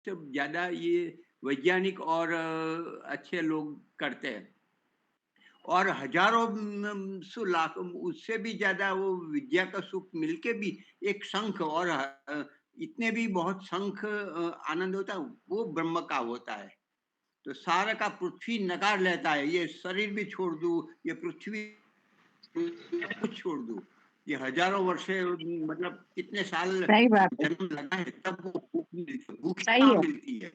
ज़्यादा ये वैज्ञानिक और अच्छे लोग करते हैं। और हज़ारों सौ लाख उससे भी ज़्यादा वो विद्या का सुख मिलके भी एक शंख और इतने भी बहुत शंख आनंद होता है, वो ब्रह्म का होता है। तो सारा का पृथ्वी नकार लेता है, ये शरीर भी छोड़ दूँ, ये पृथ्वी सब कुछ छोड़ दूँ। ये हज़ारों वर्षे मतलब कितने साल सही बात है, जन्म लगा है तब वो भूख मिलती है, भूख सही कहाँ है। मिलती है।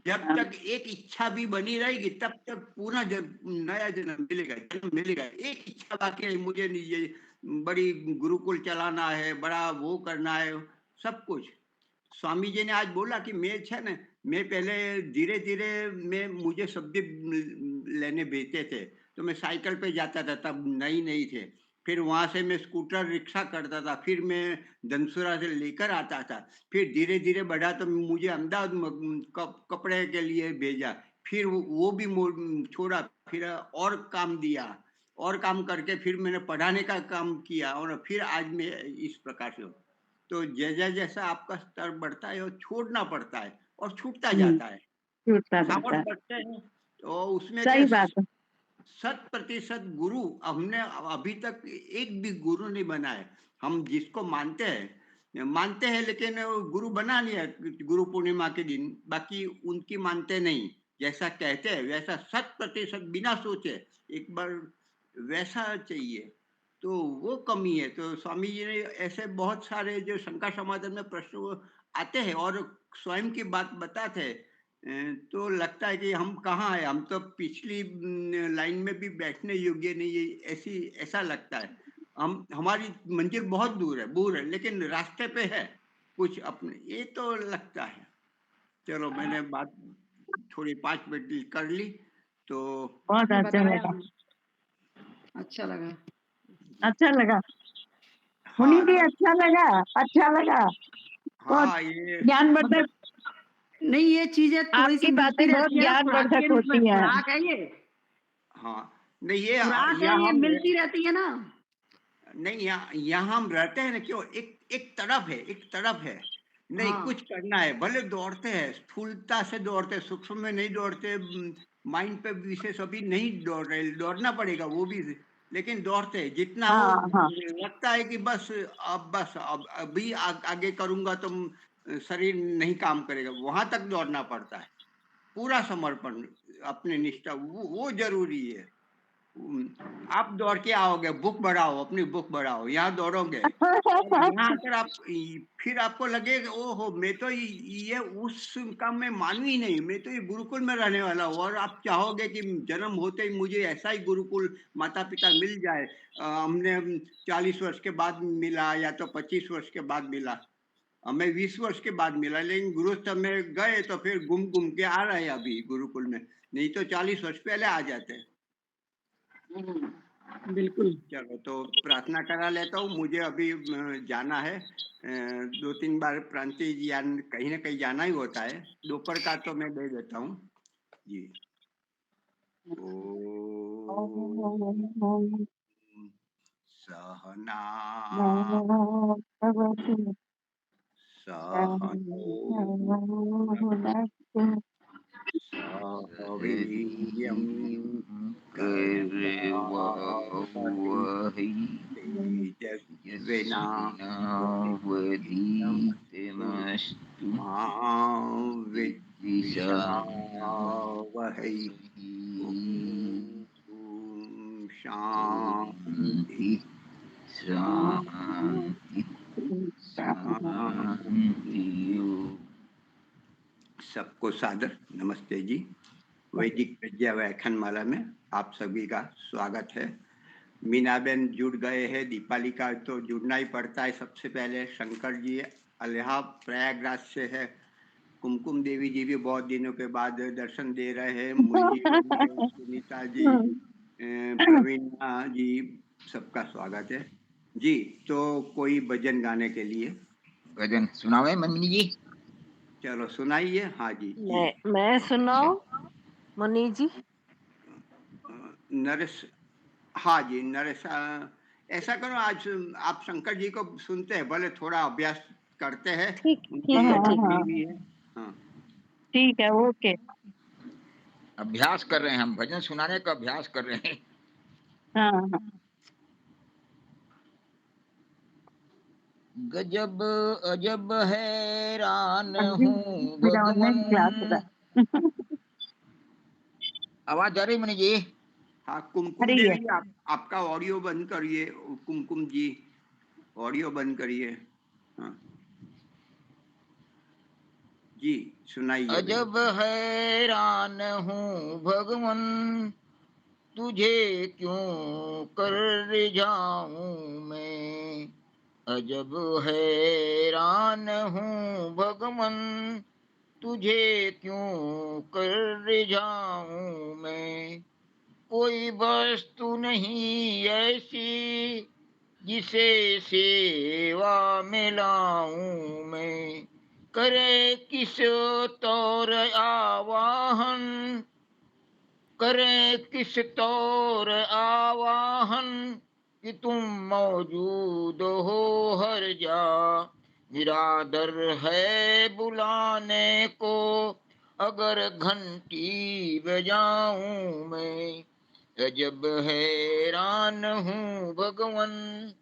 जब हाँ, तक एक इच्छा भी बनी रहेगी तब तक पूरा नया जन्म मिलेगा। एक इच्छा बाकी है, मुझे नहीं ये बड़ी गुरुकुल चलाना है, बड़ा वो करना है, सब कुछ। स्वामी जी ने आज बोला कि मैं है ना, मैं पहले धीरे-धीरे मैं मुझे सब्जी लेने भेजते थे, तो मैं साइकिल पे जाता था, तब नई-नई थे। फिर वहाँ से मैं स्कूटर रिक्शा करता था, फिर मैं धनसुरा से लेकर आता था। फिर धीरे-धीरे बढ़ा तो मुझे अहमदाबाद कपड़े के लिए भेजा। फिर वो भी छोड़ा, फिर और काम दिया, और काम करके फिर मैंने पढ़ाने का काम किया और फिर आज मैं इस प्रकार से हूँ। तो जैसा आपका स्तर बढ़ता है, वो छोड़ना पड़ता है और छूटता हुँ, जाता है। छूटता जाता सामर्थ है। बढ़ते हैं, तो उसमें क्या सही बात है। 100% गुरु हमने अभी तक एक भी गुरु नहीं बना है। हम जिसको मानते हैं लेकिन वो गुरु बना नहीं है गुरु पूर्णिमा के दिन, बाकी उनकी मानते नहीं। जैसा कहते हैं वैसा 100% बिना सोचे एक बार वैसा चाहिए, तो वो कमी है। तो स्वामी जी ने ऐसे बहुत सारे जो शंका समाधान में प्रश्न वो आते हैं और स्वयं की बात बताते हैं। तो लगता है कि हम कहाँ हैं, हम तो पिछली लाइन में भी बैठने योग्य नहीं है, ऐसी ऐसा लगता है। हम हमारी मंजिल बहुत दूर है, लेकिन रास्ते पे है, कुछ अपने ये तो लगता है। चलो मैंने बात थोड़ी 5 मिनट की कर ली, तो बहुत आपने अच्छा बताया, लगा, अच्छा लगा। जी। अच्छा लगा। मुनि हाँ, जी तो अच्छा लगा, अच्छा लगा। बहुत हाँ, ये ज्ञानवर्धक, मतलब नहीं, ये चीज़ें थोड़ी-सी आपकी मिलती बातें बहुत रहती है ना, खुराक ज्ञानवर्धक के रूप में होती हैं। खुराक है ये, हाँ, नहीं ये खुराक है यहाँ ये, हम मिलती रहती है ना। नहीं यहाँ हम रहते हैं ना, क्यों एक एक तरफ है, नहीं कुछ हाँ, करना है, भले दौड़ते हैं स्थूलता से दौड़ते हैं, सूक्ष्म में नहीं दौड़ते, माइंड पे विशेष अभी नहीं दौड़ रहे, दौड़ना पड़ेगा वो भी, लेकिन दौड़ते हैं जितना वो हाँ, हाँ। लगता है कि बस अब अभी आगे करूंगा तो शरीर नहीं काम करेगा, वहां तक दौड़ना पड़ता है। पूरा समर्पण, अपने निष्ठा वो जरूरी है। उम, आप दौड़ के आओगे, बुक बढ़ाओ, अपनी बुक बढ़ाओ, यहाँ दौड़ोगे और यहाँ आकर आप फिर आपको लगेगा ओहो! मैं तो ये उस काम में मानू ही नहीं, मैं तो ये गुरुकुल में रहने वाला हूँ और आप चाहोगे कि जन्म होते ही मुझे ऐसा ही गुरुकुल माता-पिता मिल जाए। हमने 40 वर्ष के बाद मिला या तो 25 वर्ष के बाद मिला। हमें 20 वर्ष के बाद मिला, लेकिन गृहस्थ में गए तो फिर घूम-घूम के आ रहे हैं अभी गुरुकुल में, नहीं तो 40 वर्ष पहले आ जाते। बिल्कुल। चलो तो प्रार्थना करा लेता हूँ, मुझे अभी जाना है, 2-3 बार प्रांतीय ज्ञान कहीं न कहीं जाना ही होता है, दोपहर का तो मैं दे देता हूँ। जी। ओम सहना भगवती सहनौ भुनक्तु सह वीर्यं करवावहै तेजस्विनावधीतमस्तु यस्विनावधीतमस्तु मा विद्विषावहै। ॐ शान्ति शान्ति शान्ति शान्ति। शान्ति। सबको सादर नमस्ते जी। वैदिक विद्या व्याख्यान माला में आप सभी का स्वागत है। मीनाबेन जुड़ गए हैं, दीपाली का तो जुड़ना ही पड़ता है सबसे पहले। शंकर जी अल्हा प्रयागराज से है, कुमकुम देवी जी भी बहुत दिनों के बाद दर्शन दे रहे हैं, मुरली बनी है, सुनीता जी, प्रवीणा जी, सबका स्वागत है जी। तो कोई भजन गाने के लिए भजन सुनावे मम्मी जी। चलो सुनाइए। हाँ जी जी। मैं अच्छा, सुनाऊं मुनि जी? नरेश, हाँ जी नरेश, ऐसा करो आज आप शंकर जी को सुनते हैं, भले थोड़ा अभ्यास करते हैं, ठीक उनकी ठीक है ये ठीक डिग्री है भी है। हाँ, ठीक है ओके। अभ्यास कर रहे हैं, हम भजन सुनाने का अभ्यास कर रहे हैं। हाँ हाँ गजब अजब हैरान अभी हूँ मेरा ऑनलाइन क्लास भगवन। होगा। आवाज आ रही मनी जी? हाँ, कुमकुम अरे ये देवी आपका ऑडियो बंद करिए, कुमकुम जी ऑडियो बंद करिए। हाँ जी, सुनाइए भैया। अजब हैरान हूँ भगवन, तुझे क्यों कर जाऊं मैं। अजब हैरान हूँ भगवन, तुझे क्यों कर जाऊं मैं। कोई वस्तु नहीं ऐसी जिसे सेवा में लाऊं मैं। करे किस तौर आवाहन, करे किस तौर आवाहन, कि तुम मौजूद हो हर जा। निरादर है बुलाने को, अगर घंटी बजाऊं मैं। अजब हैरान हूँ भगवन,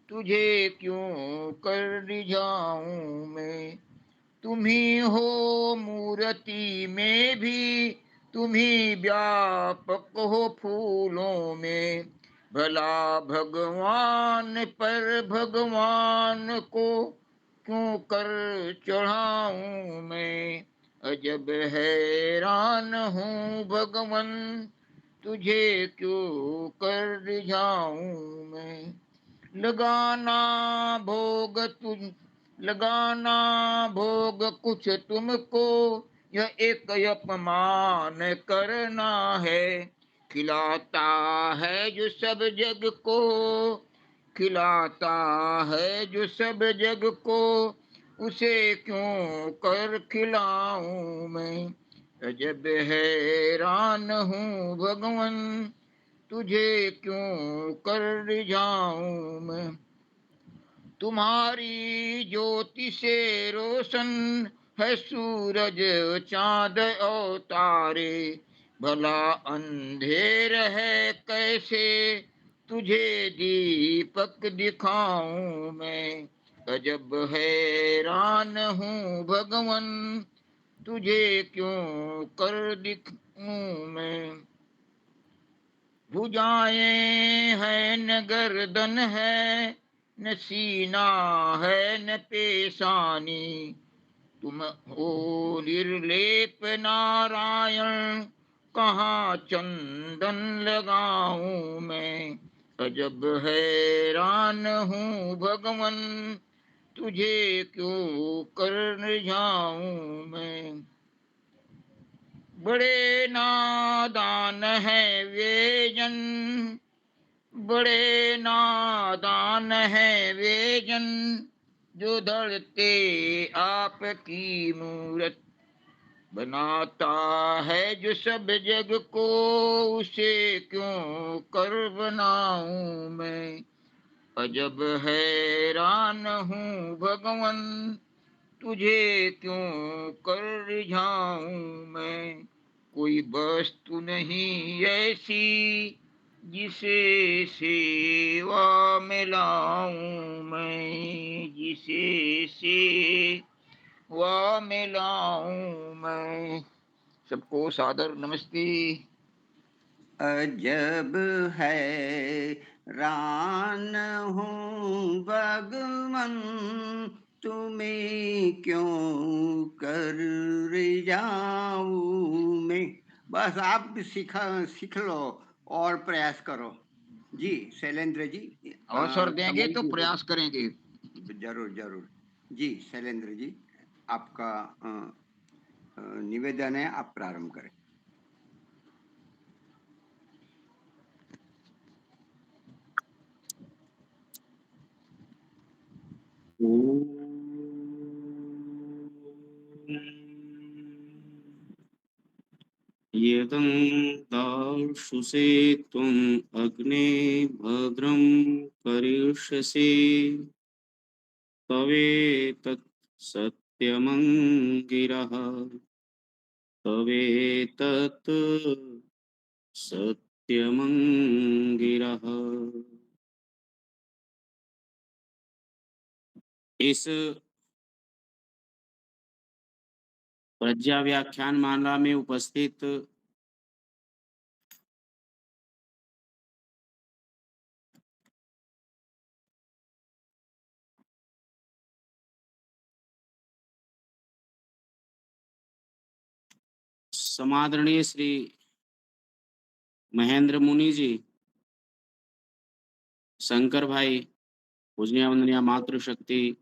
तुझे क्यों कर रिझाऊं मैं। तुम ही हो मूर्ति में भी, तुम ही व्यापक हो फूलों में। भला भगवान पर भगवान को क्यों कर चढ़ाऊं मैं। अजब हैरान हूँ भगवन, तुझे क्यों कर रिझाऊं मैं। लगाना भोग तुझ लगाना भोग कुछ तुमको, यह एक अपमान करना है। खिलाता है जो सब जग को, खिलाता है जो सब जग को, उसे क्यों कर खिलाऊं मैं। अजब हैरान हूँ भगवन, तुझे क्यों कर रिझाऊं मैं। तुम्हारी ज्योति से रोशन है सूरज चांद और तारे। भला अंधेर है कैसे तुझे दीपक दिखाऊं मैं। अजब हैरान हूँ भगवन, तुझे क्यों कर दिखाऊं मैं। भुजाएं है न गर्दन है, न सीना है न पेशानी। तुम हो निर्लेप नारायण, कहाँ चंदन लगाऊं मैं। अजब हैरान हूँ भगवन, तुझे क्यों कर जाऊं मैं। बड़े नादान है वे जन, बड़े नादान है वे जन, जो धरते आपकी मूरत। बनाता है जो सब जग को, उसे क्यों कर बनाऊं मैं। अजब हैरान हूँ भगवन, तुझे क्यों कर रिझाऊं मैं। कोई वस्तु नहीं ऐसी जिसे सेवा में लाऊं मैं। जिसे सेवा में लाऊं मैं। सबको सादर नमस्ते। अजब है रान हूँ भगवन, तुम्हें क्यों कर जाऊं मैं। बस आप भी सीख लो और प्रयास करो। जी शैलेंद्र जी, अवसर देंगे कमल तो जी प्रयास बोलिए। करेंगे। जरूर जरूर। जी शैलेंद्र जी, आपका निवेदन है, आप प्रारंभ करें। यदं दार्शुषे त्वम् अग्ने भद्रं करिष्यसि, तवेतत् सत्यमङ्गिरः तवेतत् सत्यमङ्गिरः। इस प्रज्ञा व्याख्यान माला में उपस्थित समादरणीय श्री महेंद्र मुनि जी, शंकर भाई, पूजनीय वंदनीय मातृशक्ति,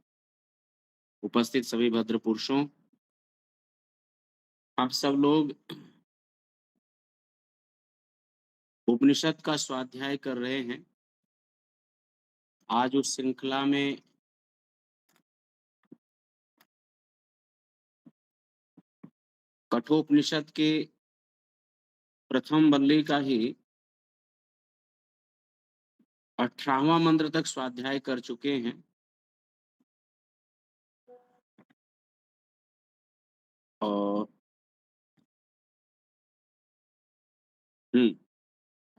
उपस्थित सभी भद्र पुरुषों, आप सब लोग उपनिषद का स्वाध्याय कर रहे हैं। आज उस श्रृंखला में कठोपनिषद के प्रथम बल्ली का ही 18वां मंत्र तक स्वाध्याय कर चुके हैं। और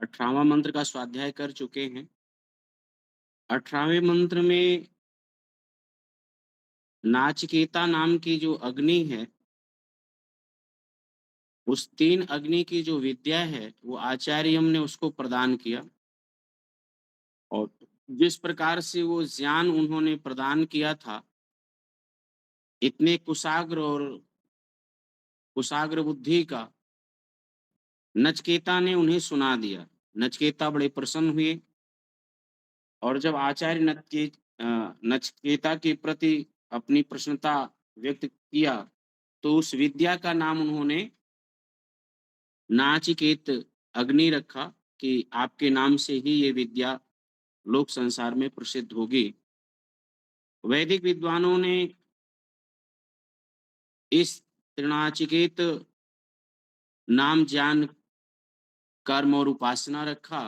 18वां मंत्र का स्वाध्याय कर चुके हैं। 18वें मंत्र में नाचिकेता नाम की जो अग्नि है, उस 3 अग्नि की जो विद्या है वो आचार्यम ने उसको प्रदान किया। और जिस प्रकार से वो ज्ञान उन्होंने प्रदान किया था, इतने कुशाग्र और कुशाग्र बुद्धि का नचकेता ने उन्हें सुना दिया। नचकेता बड़े प्रसन्न हुए और जब आचार्य नचकेता के प्रति अपनी प्रसन्नता व्यक्त किया तो उस विद्या का नाम उन्होंने नाचिकेत अग्नि रखा कि आपके नाम से ही ये विद्या लोक संसार में प्रसिद्ध होगी। वैदिक विद्वानों ने इस त्रिनाचिकेत नाम ज्ञान कर्म और उपासना रखा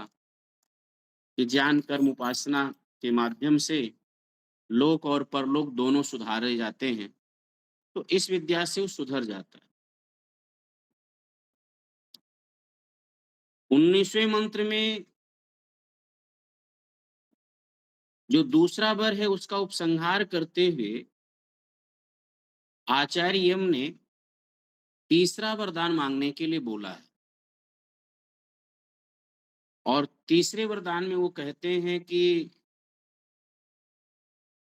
कि ज्ञान कर्म उपासना के माध्यम से लोक और परलोक दोनों सुधारे जाते हैं। तो इस विद्या से वो सुधर जाता है। 19वें मंत्र में जो दूसरा वर है उसका उपसंहार करते हुए आचार्य यम ने तीसरा वरदान मांगने के लिए बोला है। और तीसरे वरदान में वो कहते हैं कि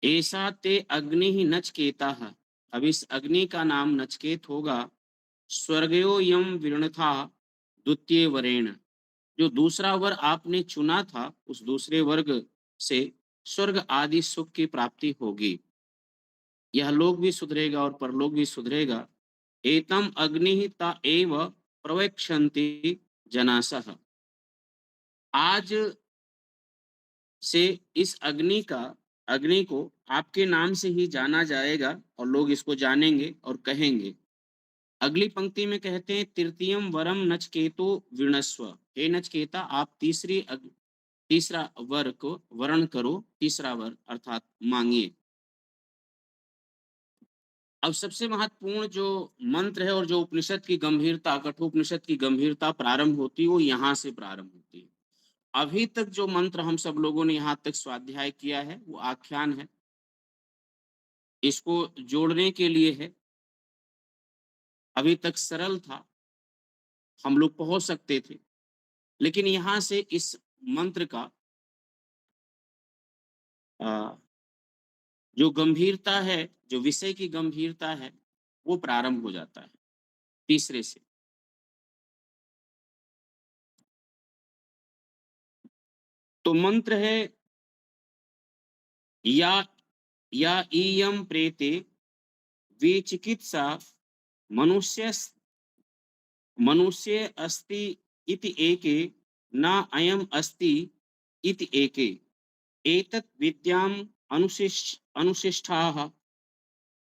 ऐसा ते अग्नि ही नचकेता है। अब इस अग्नि का नाम नचकेत होगा। स्वर्गयो यम विरणथा द्वितीय वरेण। जो दूसरा वर आपने चुना था उस दूसरे वर्ग से स्वर्ग आदि सुख की प्राप्ति होगी। यह लोक भी सुधरेगा और परलोक भी सुधरेगा। एतम अग्नि ता एव प्रवेक्षन्ति जनासः। आज से इस अग्नि को आपके नाम से ही जाना जाएगा और लोग इसको जानेंगे और कहेंगे। अगली पंक्ति में कहते हैं तृतीयम वरम नचकेतो विणस्व। हे नचकेता, आप तीसरा वर को वर्ण करो। तीसरा वर अर्थात मांगिए। अब सबसे महत्वपूर्ण जो मंत्र है और जो उपनिषद की गंभीरता, कठोपनिषद की गंभीरता प्रारंभ होती है वो यहाँ से प्रारंभ होती है। अभी तक जो मंत्र हम सब लोगों ने यहाँ तक स्वाध्याय किया है वो आख्यान है, इसको जोड़ने के लिए है। अभी तक सरल था, हम लोग पहुंच सकते थे, लेकिन यहाँ से इस मंत्र का जो गंभीरता है, जो विषय की गंभीरता है, वो प्रारंभ हो जाता है तीसरे से। तो मंत्र है या इयं प्रेते विचिकित्सा मनुष्य अस्ति इति एके न अयम अस्ति इति एके एतत् विद्याम अनुशिष्टाः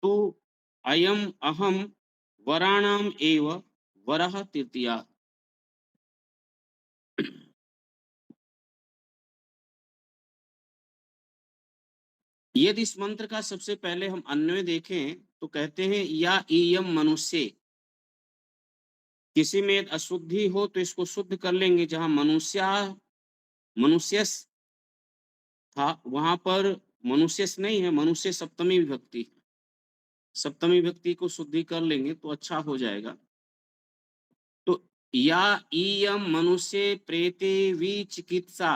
तो अयम अहम वराणाम एव वरः तृतीया। यदि इस मंत्र का सबसे पहले हम अन्वय देखें तो कहते हैं या इयम मनुष्य, किसी में अशुद्धि हो तो इसको शुद्ध कर लेंगे। जहां मनुष्य था वहां पर मनुष्य नहीं है, मनुष्य सप्तमी विभक्ति है। सप्तमी विभक्ति को शुद्धि कर लेंगे तो अच्छा हो जाएगा। तो या इयम मनुष्य प्रेते विचिकित्सा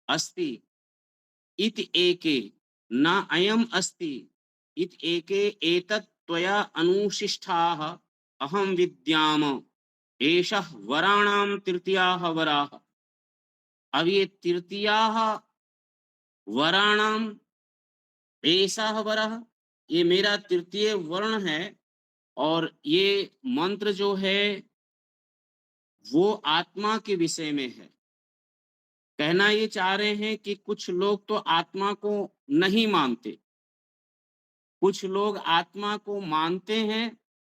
अस्ति इति एके न अयम अस्ति इति एके एतत् त्वया अनुशिष्टाः अहं विद्याम एषः वराणां तृतीयाः वराः। अब ये तृतीयाः वराणाम एषः वरः, ये मेरा तृतीय वर्ण है। और ये मंत्र जो है वो आत्मा के विषय में है। कहना ये चाह रहे हैं कि कुछ लोग तो आत्मा को नहीं मानते, कुछ लोग आत्मा को मानते हैं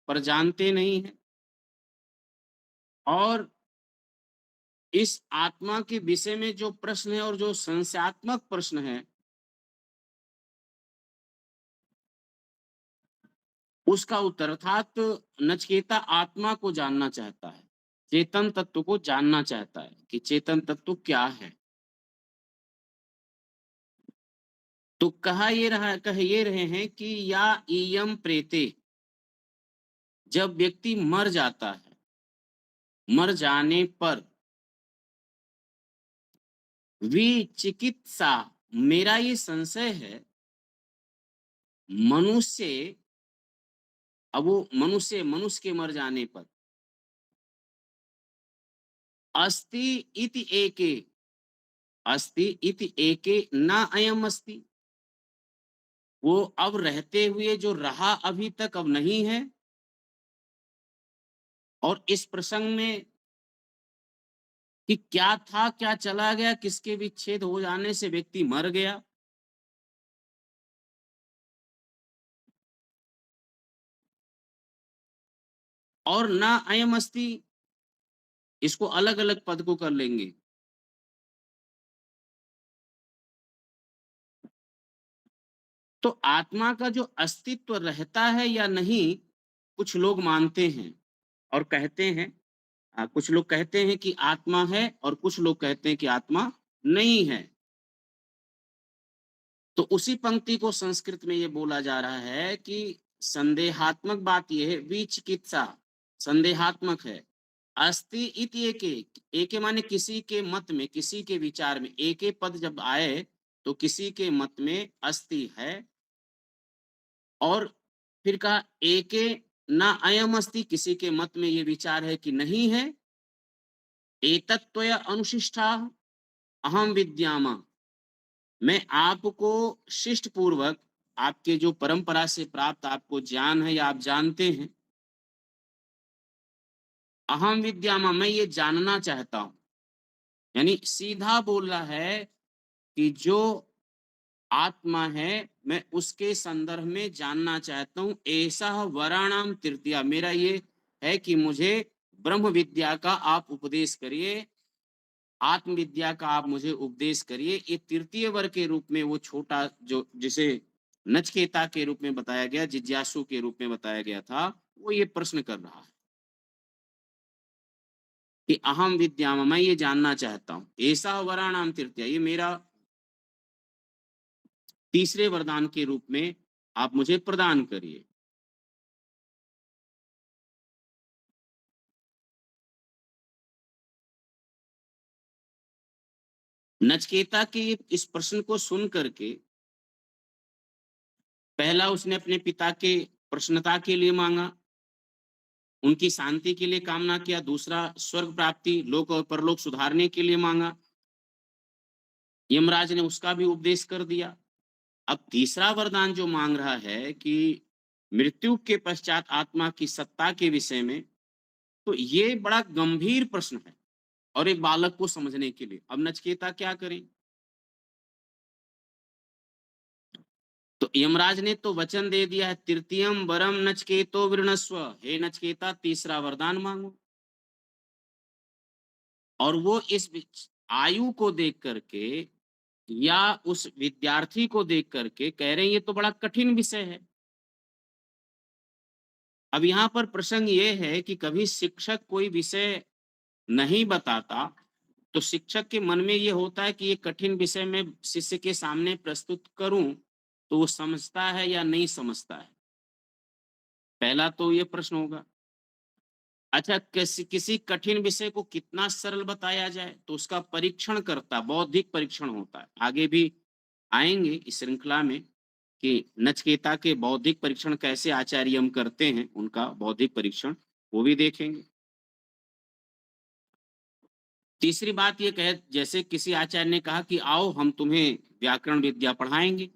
पर जानते नहीं हैं। और इस आत्मा के विषय में जो प्रश्न है और जो संशयात्मक प्रश्न है, उसका उत्तर अर्थात नचिकेता आत्मा को जानना चाहता है, चेतन तत्व को जानना चाहता है कि चेतन तत्व क्या है। तो कह ये रहे हैं कि या इयम प्रेते, जब व्यक्ति मर जाता है, मर जाने पर विचिकित्सा, मेरा ये संशय है मनुष्य, अब वो मनुष्य के मर जाने पर अस्ति इति एके, अस्ति इति एके न अयम अस्ति, वो अब रहते हुए जो रहा अभी तक अब नहीं है। और इस प्रसंग में कि क्या था क्या चला गया, किसके विच्छेद हो जाने से व्यक्ति मर गया, और ना अयम अस्ति, इसको अलग अलग पद को कर लेंगे। तो आत्मा का जो अस्तित्व रहता है या नहीं, कुछ लोग मानते हैं और कहते हैं, कुछ लोग कहते हैं कि आत्मा है और कुछ लोग कहते हैं कि आत्मा नहीं है। तो उसी पंक्ति को संस्कृत में ये बोला जा रहा है कि संदेहात्मक बात यह है, विचिकित्सा संदेहात्मक है। अस्ति इति एके, एके माने किसी के मत में, किसी के विचार में, एके पद जब आए तो किसी के मत में अस्ति है। और फिर कहा एके ना अयम अस्ति, किसी के मत में ये विचार है कि नहीं है। एतत्त्वया अनुशिष्टा अहम विद्यामा, मैं आपको शिष्ट पूर्वक, आपके जो परंपरा से प्राप्त आपको ज्ञान है या आप जानते हैं, अहम विद्यामा, मैं ये जानना चाहता हूं। यानी सीधा बोल रहा है कि जो आत्मा है मैं उसके संदर्भ में जानना चाहता हूं। ऐसा वराणाम तृतीया, मेरा ये है कि मुझे ब्रह्म विद्या का आप उपदेश करिए, आत्मविद्या का आप मुझे उपदेश करिए। ये तृतीय वर्ग के रूप में वो छोटा जो जिसे नचकेता के रूप में बताया गया, जिज्ञासु के रूप में बताया गया था, वो ये प्रश्न कर रहा है कि अहम विद्याम, मैं ये जानना चाहता हूं। ऐसा वराणाम तृतीया, ये मेरा तीसरे वरदान के रूप में आप मुझे प्रदान करिए। नचकेता के इस प्रश्न को सुन करके पहला उसने अपने पिता के प्रसन्नता के लिए मांगा, उनकी शांति के लिए कामना किया। दूसरा स्वर्ग प्राप्ति, लोक और परलोक सुधारने के लिए मांगा। यमराज ने उसका भी उपदेश कर दिया। अब तीसरा वरदान जो मांग रहा है कि मृत्यु के पश्चात आत्मा की सत्ता के विषय में, तो ये बड़ा गंभीर प्रश्न है और एक बालक को समझने के लिए। अब नचकेता क्या करें? तो यमराज ने तो वचन दे दिया है, तृतीयम वरम नचकेतो वृणस्व, हे नचकेता तीसरा वरदान मांगो। और वो इस आयु को देख करके या उस विद्यार्थी को देख करके कह रहे हैं ये तो बड़ा कठिन विषय है। अब यहाँ पर प्रसंग ये है कि कभी शिक्षक कोई विषय नहीं बताता तो शिक्षक के मन में ये होता है कि ये कठिन विषय में शिष्य के सामने प्रस्तुत करूं तो वो समझता है या नहीं समझता है। पहला तो ये प्रश्न होगा। अच्छा, किसी कठिन विषय को कितना सरल बताया जाए तो उसका परीक्षण करता, बौद्धिक परीक्षण होता है। आगे भी आएंगे इस श्रृंखला में कि नचिकेता के बौद्धिक परीक्षण कैसे आचार्य हम करते हैं, उनका बौद्धिक परीक्षण वो भी देखेंगे। तीसरी बात ये कहे, जैसे किसी आचार्य ने कहा कि आओ हम तुम्हें व्याकरण विद्या पढ़ाएंगे,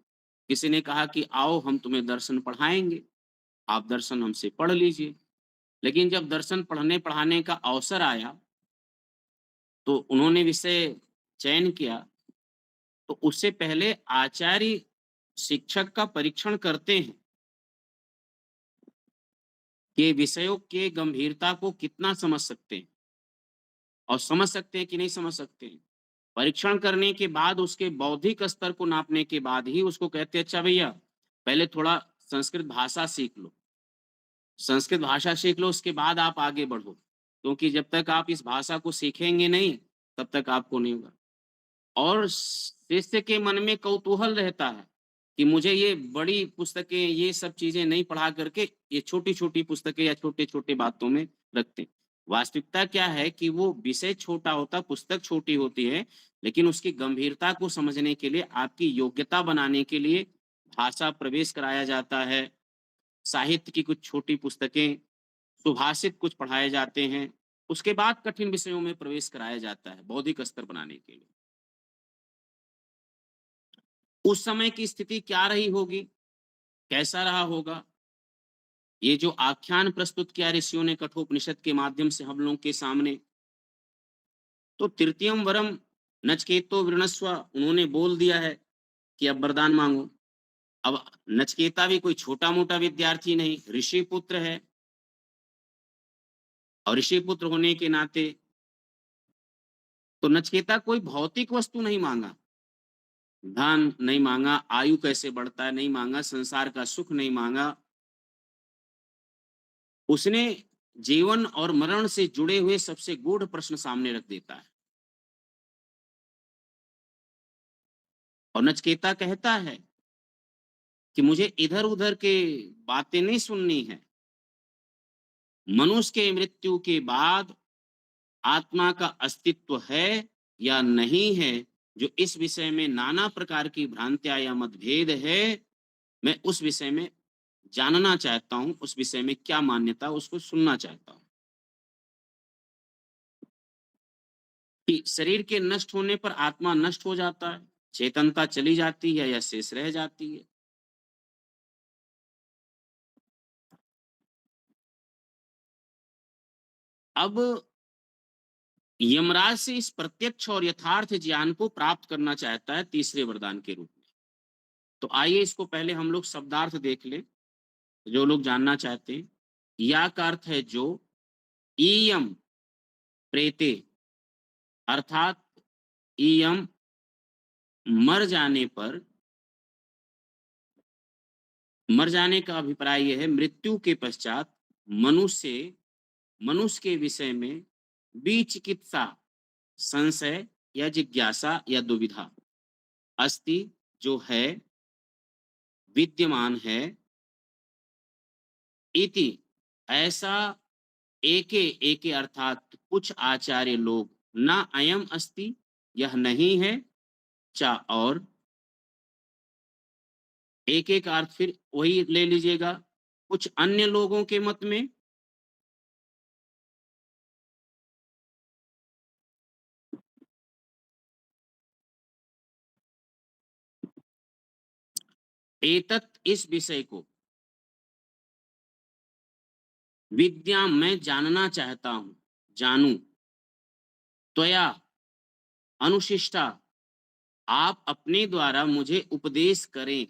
किसी ने कहा कि आओ हम तुम्हें दर्शन पढ़ाएंगे, आप दर्शन हमसे पढ़ लीजिए। लेकिन जब दर्शन पढ़ने पढ़ाने का अवसर आया तो उन्होंने विषय चयन किया तो उससे पहले आचार्य शिक्षक का परीक्षण करते हैं कि विषयों के गंभीरता को कितना समझ सकते हैं और समझ सकते हैं कि नहीं समझ सकते हैं। परीक्षण करने के बाद उसके बौद्धिक स्तर को नापने के बाद ही उसको कहते हैं अच्छा भैया पहले थोड़ा संस्कृत भाषा सीख लो, संस्कृत भाषा सीख लो, उसके बाद आप आगे बढ़ो, क्योंकि जब तक आप इस भाषा को सीखेंगे नहीं तब तक आपको नहीं होगा। और शिष्य के मन में कौतूहल रहता है कि मुझे ये बड़ी पुस्तकें ये सब चीजें नहीं पढ़ा करके ये छोटी-छोटी पुस्तकें या छोटे-छोटे बातों में रखते हैं। वास्तविकता क्या है कि वो विषय छोटा होता, पुस्तक छोटी होती है, लेकिन उसकी गंभीरता को समझने के लिए आपकी योग्यता बनाने के लिए भाषा प्रवेश कराया जाता है, साहित्य की कुछ छोटी पुस्तकें, सुभाषित कुछ पढ़ाए जाते हैं, उसके बाद कठिन विषयों में प्रवेश कराया जाता है बौद्धिक स्तर बनाने के लिए। उस समय की स्थिति क्या रही होगी, कैसा रहा होगा, ये जो आख्यान प्रस्तुत किया ऋषियों ने कठोपनिषद के माध्यम से हम लोगों के सामने, तो तृतीयम वरम नचकेतो वृणस्व उन्होंने बोल दिया है कि अब वरदान मांगो। अब नचकेता भी कोई छोटा मोटा विद्यार्थी नहीं, ऋषि पुत्र है और ऋषि पुत्र होने के नाते तो नचकेता कोई भौतिक वस्तु नहीं मांगा, धन नहीं मांगा, आयु कैसे बढ़ता है नहीं मांगा, संसार का सुख नहीं मांगा, उसने जीवन और मरण से जुड़े हुए सबसे गूढ़ प्रश्न सामने रख देता है। और नचकेता कहता है कि मुझे इधर उधर के बातें नहीं सुननी है, मनुष्य के मृत्यु के बाद आत्मा का अस्तित्व है या नहीं है, जो इस विषय में नाना प्रकार की भ्रांतियां या मतभेद है, मैं उस विषय में जानना चाहता हूं, उस विषय में क्या मान्यता उसको सुनना चाहता हूं। कि शरीर के नष्ट होने पर आत्मा नष्ट हो जाता है, चेतनता चली जाती है या शेष रह जाती है। अब यमराज से इस प्रत्यक्ष और यथार्थ ज्ञान को प्राप्त करना चाहता है तीसरे वरदान के रूप में। तो आइए इसको पहले हम लोग शब्दार्थ देख लें, जो लोग जानना चाहते हैं। या का अर्थ है जो, इयम प्रेते अर्थात इयम मर जाने पर, मर जाने का अभिप्राय यह है मृत्यु के पश्चात मनुष्य के विषय में विचिकित्सा, संशय या जिज्ञासा या दुविधा अस्ति जो है, विद्यमान है, इति ऐसा, एके एके अर्थात कुछ आचार्य लोग, ना अयम अस्ति यह नहीं है, चा और, एक एक अर्थ फिर वही ले लीजिएगा, कुछ अन्य लोगों के मत में, एतत् इस विषय को, विद्या मैं जानना चाहता हूं, जानू, त्वया अनुशिष्टा आप अपने द्वारा मुझे उपदेश करें।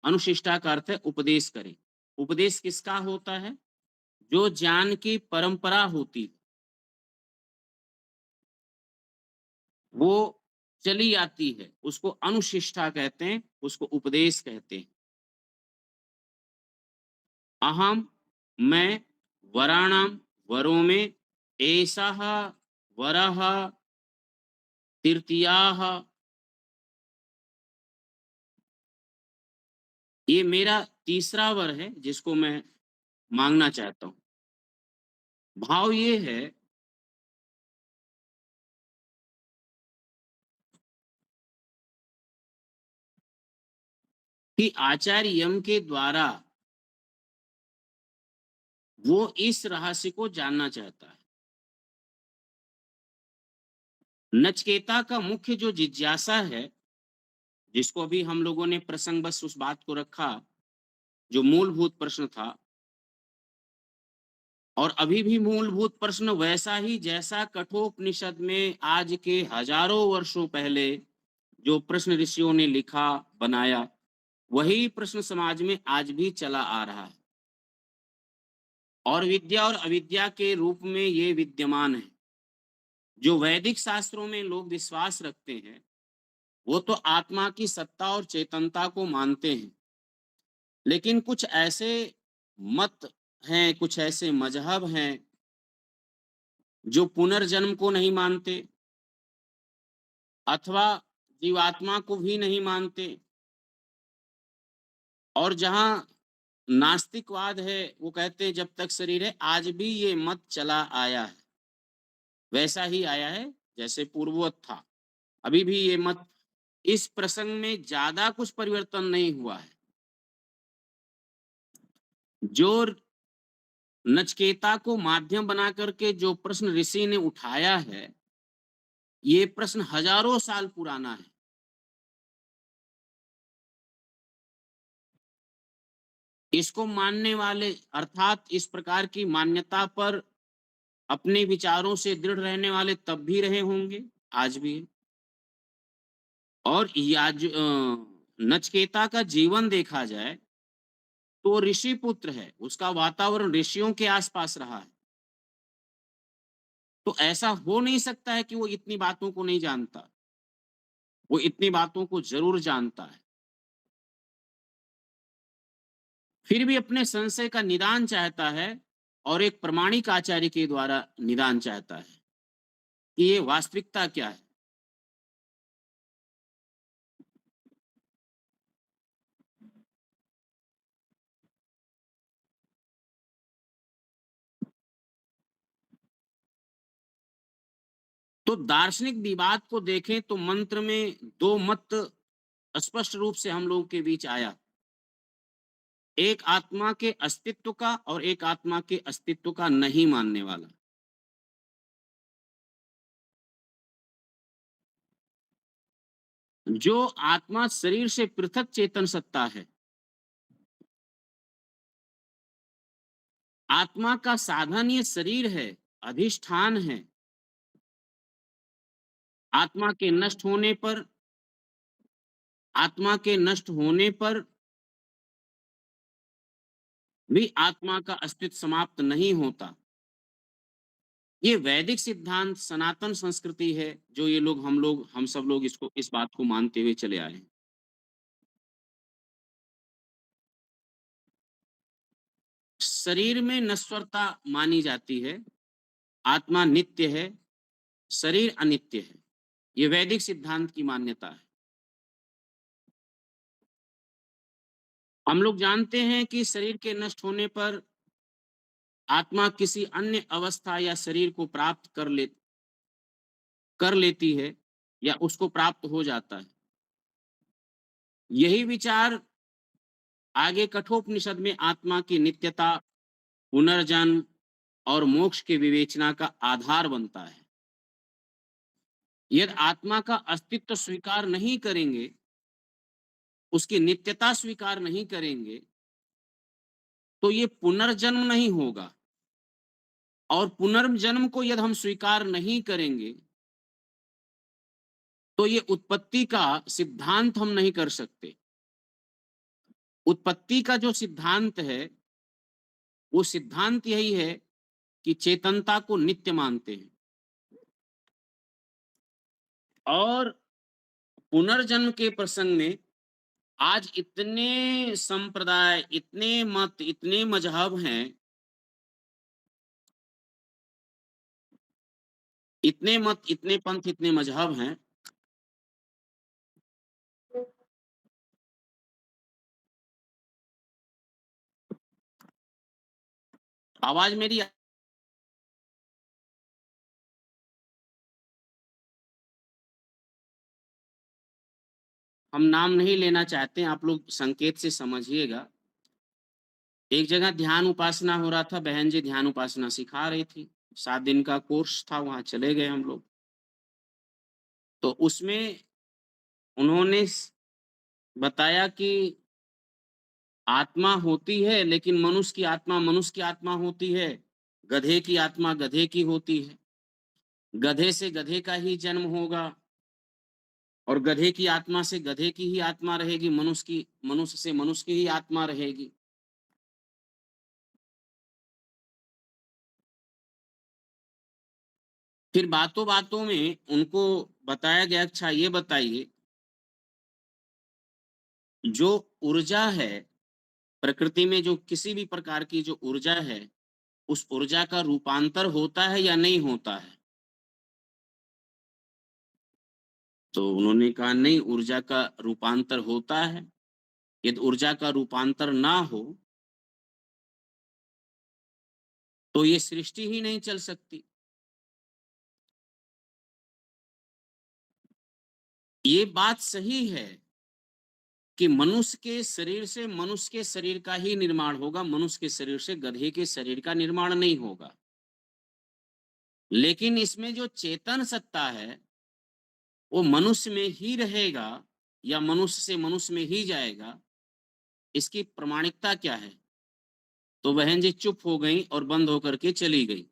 अनुशिष्टा का अर्थ है उपदेश करें। उपदेश किसका होता है, जो ज्ञान की परंपरा होती वो चली आती है उसको अनुशिष्टा कहते हैं, उसको उपदेश कहते हैं। अहम, मैं, वराणाम, वरों में, एषः वरः, तृतीयाः, ये मेरा तीसरा वर है जिसको मैं मांगना चाहता हूं। भाव ये है कि आचार्य यम के द्वारा वो इस रहस्य को जानना चाहता है। नचिकेता का मुख्य जो जिज्ञासा है, जिसको अभी हम लोगों ने प्रसंगवश उस बात को रखा, जो मूलभूत प्रश्न था, और अभी भी मूलभूत प्रश्न वैसा ही जैसा कठोपनिषद में आज के हजारों वर्षों पहले जो प्रश्न ऋषियों ने लिखा बनाया, वही प्रश्न समाज में आज भी चला आ रहा है और विद्या और अविद्या के रूप में ये विद्यमान है। जो वैदिक शास्त्रों में लोग विश्वास रखते हैं वो तो आत्मा की सत्ता और चेतनता को मानते हैं, लेकिन कुछ ऐसे मत हैं, कुछ ऐसे मजहब हैं जो पुनर्जन्म को नहीं मानते अथवा जीवात्मा को भी नहीं मानते, और जहां नास्तिकवाद है वो कहते हैं जब तक शरीर है। आज भी ये मत चला आया है, वैसा ही आया है जैसे पूर्ववत था। अभी भी ये मत, इस प्रसंग में ज्यादा कुछ परिवर्तन नहीं हुआ है। जो नचिकेता को माध्यम बना करके जो प्रश्न ऋषि ने उठाया है, ये प्रश्न हजारों साल पुराना है। इसको मानने वाले अर्थात इस प्रकार की मान्यता पर अपने विचारों से दृढ़ रहने वाले तब भी रहे होंगे, आज भी है। और नचिकेता का जीवन देखा जाए तो ऋषि पुत्र है, उसका वातावरण ऋषियों के आसपास रहा है, तो ऐसा हो नहीं सकता है कि वो इतनी बातों को नहीं जानता। वो इतनी बातों को जरूर जानता है, फिर भी अपने संशय का निदान चाहता है और एक प्रमाणिक आचार्य के द्वारा निदान चाहता है कि ये वास्तविकता क्या है। तो दार्शनिक विवाद को देखें तो मंत्र में दो मत स्पष्ट रूप से हम लोगों के बीच आया, एक आत्मा के अस्तित्व का और एक आत्मा के अस्तित्व का नहीं मानने वाला। जो आत्मा शरीर से पृथक चेतन सत्ता है, आत्मा का साधन ये शरीर है, अधिष्ठान है। आत्मा के नष्ट होने पर, आत्मा के नष्ट होने पर भी आत्मा का अस्तित्व समाप्त नहीं होता। ये वैदिक सिद्धांत सनातन संस्कृति है, जो ये लोग हम सब लोग इसको, इस बात को मानते हुए चले आए हैं। शरीर में नश्वरता मानी जाती है, आत्मा नित्य है, शरीर अनित्य है। ये वैदिक सिद्धांत की मान्यता है। हम लोग जानते हैं कि शरीर के नष्ट होने पर आत्मा किसी अन्य अवस्था या शरीर को प्राप्त कर लेती है या उसको प्राप्त हो जाता है। यही विचार आगे कठोपनिषद में आत्मा की नित्यता, पुनर्जन्म और मोक्ष की विवेचना का आधार बनता है। यदि आत्मा का अस्तित्व स्वीकार नहीं करेंगे, उसकी नित्यता स्वीकार नहीं करेंगे, तो ये पुनर्जन्म नहीं होगा, और पुनर्जन्म को यदि हम स्वीकार नहीं करेंगे तो ये उत्पत्ति का सिद्धांत हम नहीं कर सकते। उत्पत्ति का जो सिद्धांत है वो सिद्धांत यही है कि चेतनता को नित्य मानते हैं, और पुनर्जन्म के प्रसंग में आज इतने संप्रदाय, इतने मत, इतने मजहब हैं, इतने मत, इतने पंथ, इतने मजहब हैं। आवाज मेरी हम नाम नहीं लेना चाहते, आप लोग संकेत से समझिएगा। एक जगह ध्यान उपासना हो रहा था, बहन जी ध्यान उपासना सिखा रही थी, 7 दिन का कोर्स था, वहां चले गए हम लोग। तो उसमें उन्होंने बताया कि आत्मा होती है, लेकिन मनुष्य की आत्मा होती है, गधे की आत्मा गधे की होती है, गधे से गधे का ही जन्म होगा और गधे की आत्मा से गधे की ही आत्मा रहेगी, मनुष्य से मनुष्य की ही आत्मा रहेगी। फिर बातों बातों में उनको बताया गया, अच्छा ये बताइए, जो ऊर्जा है प्रकृति में, जो किसी भी प्रकार की जो ऊर्जा है, उस ऊर्जा का रूपांतर होता है या नहीं होता है? तो उन्होंने कहा नहीं, ऊर्जा का रूपांतर होता है। यदि ऊर्जा का रूपांतर ना हो तो ये सृष्टि ही नहीं चल सकती। ये बात सही है कि मनुष्य के शरीर से मनुष्य के शरीर का ही निर्माण होगा, मनुष्य के शरीर से गधे के शरीर का निर्माण नहीं होगा। लेकिन इसमें जो चेतन सत्ता है वो मनुष्य में ही रहेगा या मनुष्य से मनुष्य में ही जाएगा, इसकी प्रामाणिकता क्या है? तो बहन जी चुप हो गई और बंद होकर के चली गई।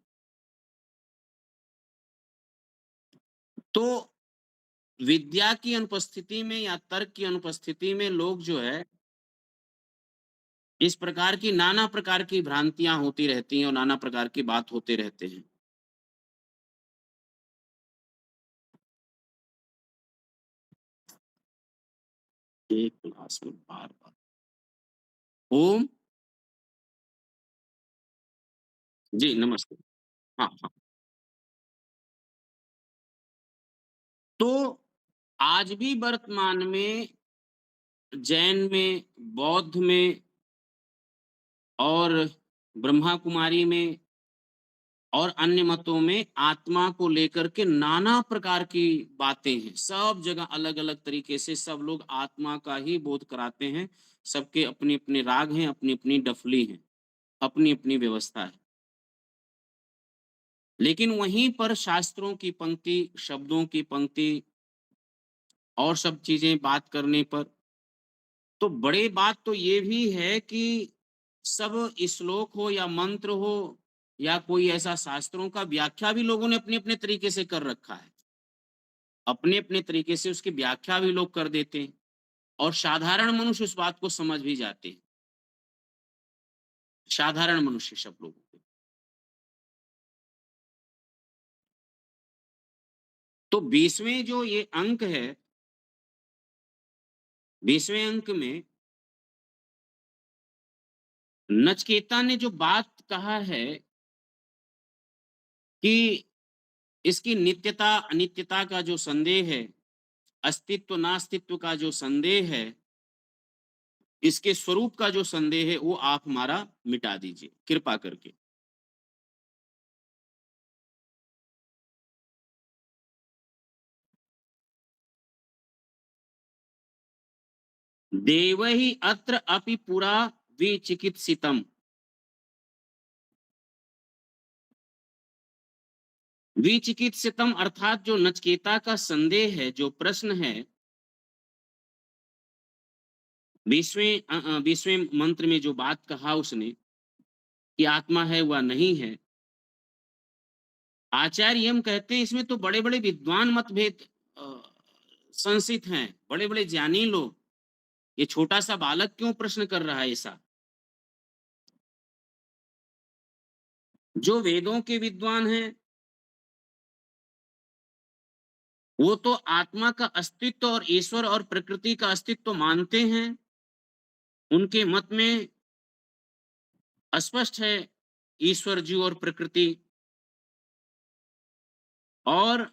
तो विद्या की अनुपस्थिति में या तर्क की अनुपस्थिति में लोग जो है इस प्रकार की नाना प्रकार की भ्रांतियां होती रहती हैं और नाना प्रकार की बात होते रहते हैं। एक क्लास में बार बार ओम जी नमस्ते। हाँ हाँ। तो आज भी वर्तमान में जैन में, बौद्ध में और ब्रह्मा कुमारी में और अन्य मतों में आत्मा को लेकर के नाना प्रकार की बातें हैं। सब जगह अलग अलग तरीके से सब लोग आत्मा का ही बोध कराते हैं। सबके अपने अपने राग हैं, अपनी अपनी डफली हैं, अपनी अपनी व्यवस्था है। लेकिन वहीं पर शास्त्रों की पंक्ति, शब्दों की पंक्ति और सब चीजें बात करने पर तो बड़ी बात तो ये भी है कि सब श्लोक हो या मंत्र हो या कोई ऐसा शास्त्रों का व्याख्या भी लोगों ने अपने अपने तरीके से कर रखा है। अपने अपने तरीके से उसकी व्याख्या भी लोग कर देते हैं और साधारण मनुष्य उस बात को समझ भी जाते हैं। साधारण मनुष्य सब लोगों को। तो 20वें जो ये अंक है, 20वें अंक में नचकेता ने जो बात कहा है कि इसकी नित्यता अनित्यता का जो संदेह है, अस्तित्व नास्तित्व का जो संदेह है, इसके स्वरूप का जो संदेह है, वो आप हमारा मिटा दीजिए कृपा करके। देवहि अत्र अपि पुरा विचिकित्सितम्। विचिकित्सितम अर्थात जो नचकेता का संदेह है, जो प्रश्न है, 20वें मंत्र में जो बात कहा उसने कि आत्मा है वह नहीं है, आचार्य हम कहते हैं इसमें तो बड़े बड़े विद्वान मतभेद संसित हैं, बड़े बड़े ज्ञानी लोग। ये छोटा सा बालक क्यों प्रश्न कर रहा है ऐसा? जो वेदों के विद्वान हैं, वो तो आत्मा का अस्तित्व और ईश्वर और प्रकृति का अस्तित्व मानते हैं। उनके मत में स्पष्ट है ईश्वर, जीव और प्रकृति। और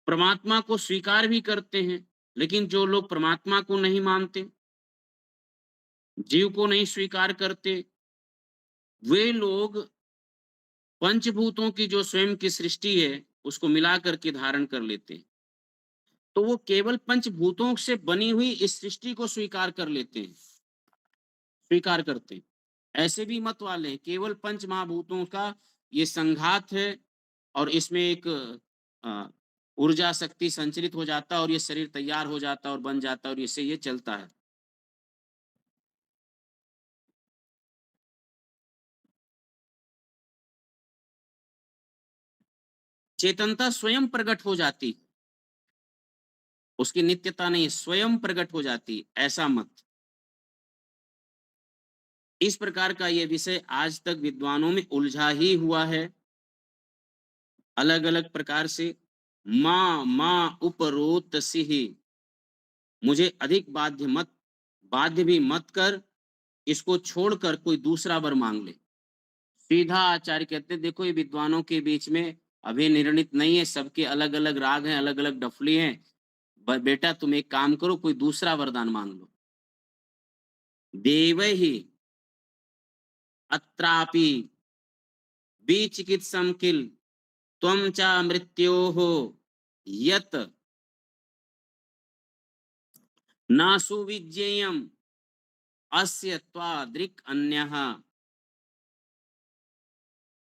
परमात्मा को स्वीकार भी करते हैं। लेकिन जो लोग परमात्मा को नहीं मानते, जीव को नहीं स्वीकार करते, वे लोग पंचभूतों की जो स्वयं की सृष्टि है उसको मिला करके धारण कर लेते हैं। तो वो केवल पंचभूतों से बनी हुई इस सृष्टि को स्वीकार कर लेते हैं, स्वीकार करते हैं। ऐसे भी मत वाले हैं, केवल पंच महाभूतों का ये संघात है और इसमें एक अ, ऊर्जा शक्ति संचरित हो जाता है और ये शरीर तैयार हो जाता है और बन जाता है और इससे ये चलता है। चेतनता स्वयं प्रकट हो जाती, उसकी नित्यता नहीं, स्वयं प्रकट हो जाती, ऐसा मत। इस प्रकार का ये विषय आज तक विद्वानों में उलझा ही हुआ है, अलग अलग प्रकार से। माँ उपरोत सिहि, मुझे अधिक बाध्य भी मत कर, इसको छोड़कर कोई दूसरा वर मांग ले। सीधा आचार्य कहते हैं, देखो ये विद्वानों के बीच में अभी निर्णित नहीं है, सबके अलग अलग राग हैं, अलग अलग डफली हैं। बेटा तुम एक काम करो, कोई दूसरा वरदान मांग लो। देव ही अत्रापि विचिकित्सम किल त्वं च मृत्योः यत् न सुविज्ञेयम् अस्य त्वादृक् अन्यः।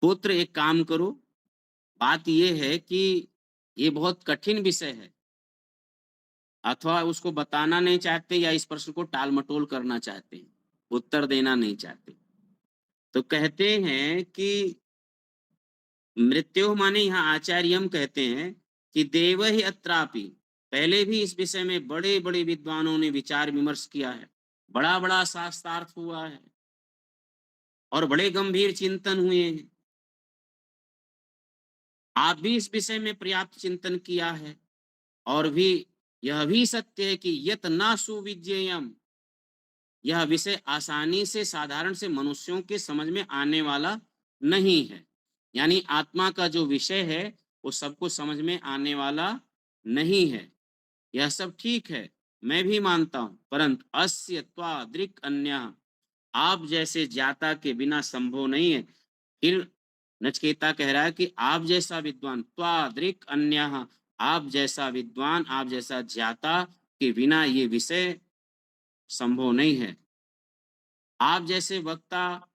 पुत्र एक काम करो, बात ये है कि ये बहुत कठिन विषय है, अथवा उसको बताना नहीं चाहते या इस प्रश्न को टाल-मटोल करना चाहते हैं, उत्तर देना नहीं चाहते। तो कहते हैं कि मृत्यु माने यहाँ आचार्यम कहते हैं कि देव ही अत्रापि, पहले भी इस विषय में बड़े बड़े विद्वानों ने विचार विमर्श किया है, बड़ा बड़ा शास्त्रार्थ हुआ है और बड़े गंभीर चिंतन हुए हैं। आप भी इस विषय में पर्याप्त चिंतन किया है और भी यह भी सत्य है कि यत ना सुविज्ञेयम, यह विषय आसानी से साधारण से मनुष्यों के समझ में आने वाला नहीं है। यानी आत्मा का जो विषय है वो सबको समझ में आने वाला नहीं है। यह सब ठीक है, मैं भी मानता हूं, परंतु अस्य त्वादृक् अन्यः, आप जैसे ज्ञाता के बिना संभव नहीं है। फिर नचिकेता कह रहा है कि आप जैसा विद्वान, त्वादृक् अन्यः, आप जैसा विद्वान, आप जैसा ज्ञाता के बिना ये विषय संभव नहीं है। आप जैसे वक्ता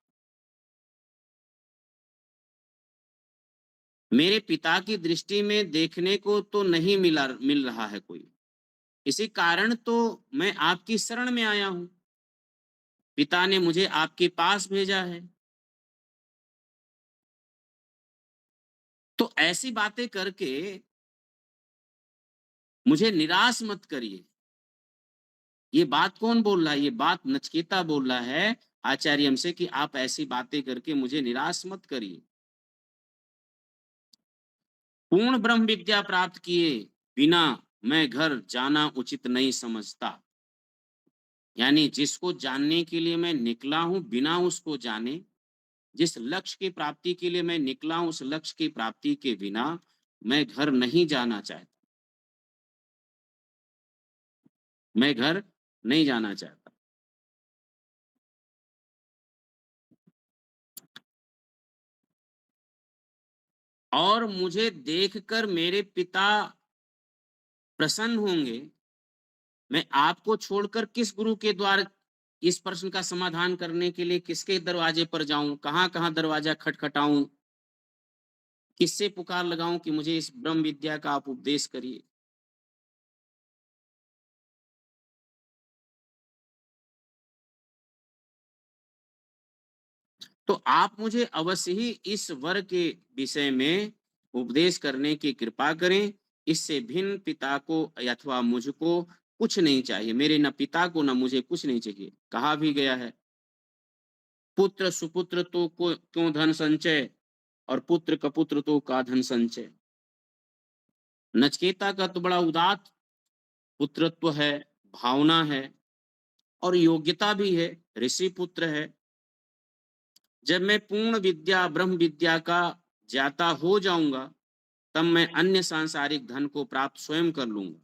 मेरे पिता की दृष्टि में देखने को तो नहीं मिल रहा है कोई, इसी कारण तो मैं आपकी शरण में आया हूं, पिता ने मुझे आपके पास भेजा है। तो ऐसी बातें करके मुझे निराश मत करिए। ये बात कौन बोल रहा है? ये बात नचिकेता बोल रहा है आचार्य हमसे कि आप ऐसी बातें करके मुझे निराश मत करिए। पूर्ण ब्रह्म विद्या प्राप्त किए बिना मैं घर जाना उचित नहीं समझता। यानी जिसको जानने के लिए मैं निकला हूं, बिना उसको जाने, जिस लक्ष्य की प्राप्ति के लिए मैं निकला हूं, उस लक्ष्य की प्राप्ति के बिना मैं घर नहीं जाना चाहता, मैं घर नहीं जाना चाहता। और मुझे देखकर मेरे पिता प्रसन्न होंगे, मैं आपको छोड़कर किस गुरु के द्वार इस प्रश्न का समाधान करने के लिए किसके दरवाजे पर जाऊं, कहां कहां दरवाजा खटखटाऊं, किससे पुकार लगाऊं कि मुझे इस ब्रह्म विद्या का आप उपदेश करिए। तो आप मुझे अवश्य ही इस वर के विषय में उपदेश करने की कृपा करें। इससे भिन्न पिता को अथवा मुझको कुछ नहीं चाहिए, मेरे न पिता को न मुझे कुछ नहीं चाहिए। कहा भी गया है, पुत्र सुपुत्र तो को क्यों धन संचय, और पुत्र कपुत्र तो का धन संचय। नचिकेता का तो बड़ा उदात्त पुत्रत्व है, भावना है और योग्यता भी है, ऋषि पुत्र है। जब मैं पूर्ण विद्या ब्रह्म विद्या का ज्ञाता हो जाऊंगा, तब मैं अन्य सांसारिक धन को प्राप्त स्वयं कर लूंगा।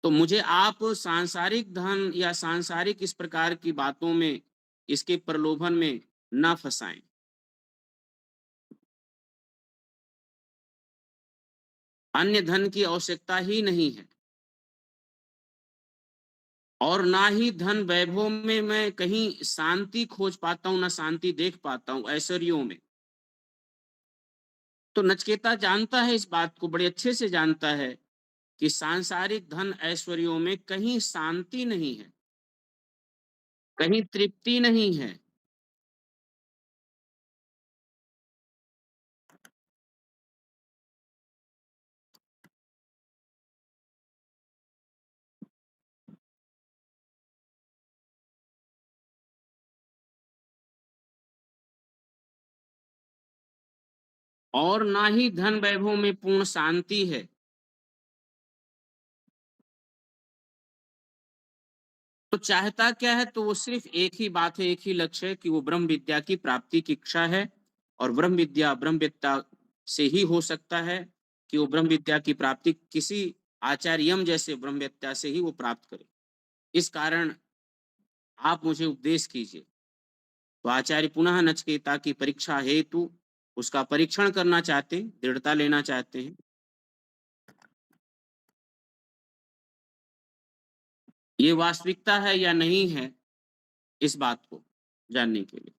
तो मुझे आप सांसारिक धन या सांसारिक इस प्रकार की बातों में, इसके प्रलोभन में ना फंसाएं। अन्य धन की आवश्यकता ही नहीं है और ना ही धन वैभव में मैं कहीं शांति खोज पाता हूं, ना शांति देख पाता हूं ऐश्वर्यों में। तो नचिकेता जानता है, इस बात को बड़े अच्छे से जानता है कि सांसारिक धन ऐश्वर्यों में कहीं शांति नहीं है, कहीं तृप्ति नहीं है। और ना ही धन वैभव में पूर्ण शांति है। तो चाहता क्या है? तो वो सिर्फ एक ही बात है, एक ही लक्ष्य है कि वो ब्रह्म विद्या की प्राप्ति की इच्छा है और ब्रह्म विद्या से ही हो सकता है कि वो ब्रह्म विद्या की प्राप्ति किसी आचार्यम जैसे ब्रह्म विद्या से ही वो प्राप्त करे। इस कारण आप मुझे उपदेश कीजिए। तो आचार्य पुनः नचिकेता की परीक्षा हेतु उसका परीक्षण करना चाहते हैं, दृढ़ता लेना चाहते हैं। ये वास्तविकता है या नहीं है, इस बात को जानने के लिए।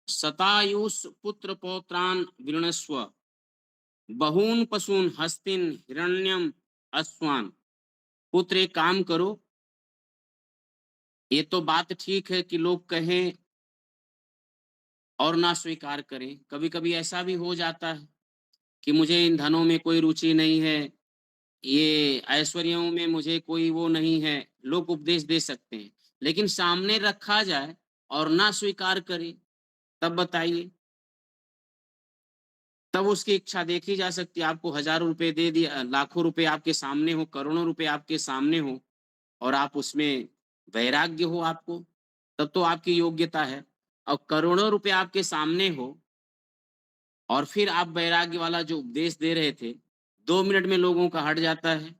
शतायुष पुत्र पौत्रान वृणस्व बहून पशून हस्तिन हिरण्यम अश्वान। पुत्र एक काम करो, ये तो बात ठीक है कि लोग कहें और ना स्वीकार करें। कभी कभी ऐसा भी हो जाता है कि मुझे इन धनों में कोई रुचि नहीं है, ये ऐश्वर्यों में मुझे कोई वो नहीं है। लोग उपदेश दे सकते हैं, लेकिन सामने रखा जाए और ना स्वीकार करे, तब बताइए। तब उसकी इच्छा देखी जा सकती है। आपको हजारों रुपए दे दिया, लाखों रुपए आपके सामने हो, करोड़ों रुपए आपके सामने हो और आप उसमें वैराग्य हो आपको, तब तो आपकी योग्यता है। और करोड़ों रुपए आपके सामने हो और फिर आप वैराग्य वाला जो उपदेश दे रहे थे, 2 मिनट में लोगों का हट जाता है।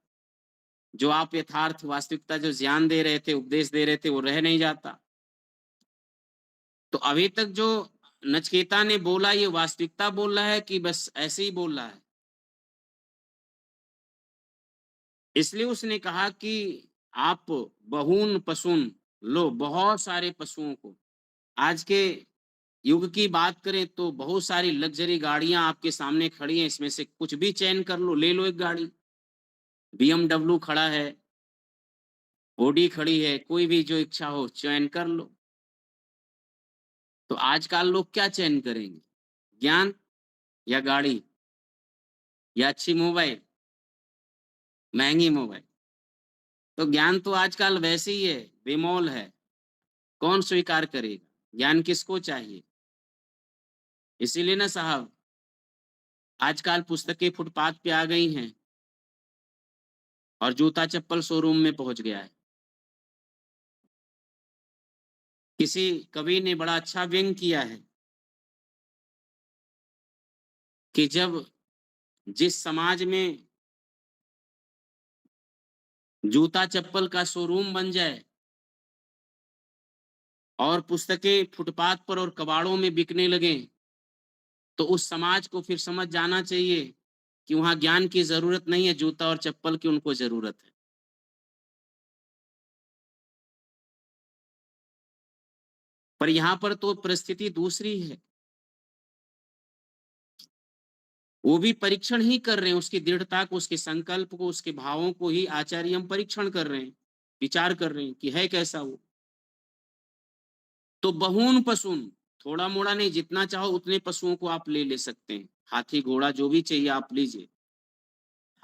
जो आप यथार्थ वास्तविकता जो ज्ञान दे रहे थे, उपदेश दे रहे थे, वो रह नहीं जाता। तो अभी तक जो नचिकेता ने बोला, ये वास्तविकता बोल रहा है कि बस ऐसे ही बोल रहा है? इसलिए उसने कहा कि आप बहून पशून लो, बहुत सारे पशुओं को। आज के युग की बात करें तो बहुत सारी लग्जरी गाड़ियां आपके सामने खड़ी हैं, इसमें से कुछ भी चयन कर लो, ले लो एक गाड़ी। BMW खड़ा है, ऑडी खड़ी है, कोई भी जो इच्छा हो चयन कर लो। तो आजकल लोग क्या चयन करेंगे? ज्ञान या गाड़ी या अच्छी मोबाइल, महंगी मोबाइल? तो ज्ञान तो आजकल वैसे ही है, बेमौल है। कौन स्वीकार करेगा? ज्ञान किसको चाहिए? इसीलिए ना साहब, आजकल पुस्तकें फुटपाथ पे आ गई हैं और जूता चप्पल शोरूम में पहुंच गया है। किसी कवि ने बड़ा अच्छा व्यंग किया है कि जब जिस समाज में जूता चप्पल का शोरूम बन जाए और पुस्तकें फुटपाथ पर और कबाड़ों में बिकने लगे, तो उस समाज को फिर समझ जाना चाहिए कि वहां ज्ञान की जरूरत नहीं है, जूता और चप्पल की उनको जरूरत है। पर यहाँ पर तो परिस्थिति दूसरी है। वो भी परीक्षण ही कर रहे हैं, उसकी दृढ़ता को, उसके संकल्प को, उसके भावों को ही आचार्य हम परीक्षण कर रहे हैं, विचार कर रहे हैं कि है कैसा वो। तो बहून पशुन, थोड़ा मोड़ा नहीं, जितना चाहो उतने पशुओं को आप ले सकते हैं। हाथी घोड़ा जो भी चाहिए आप लीजिए।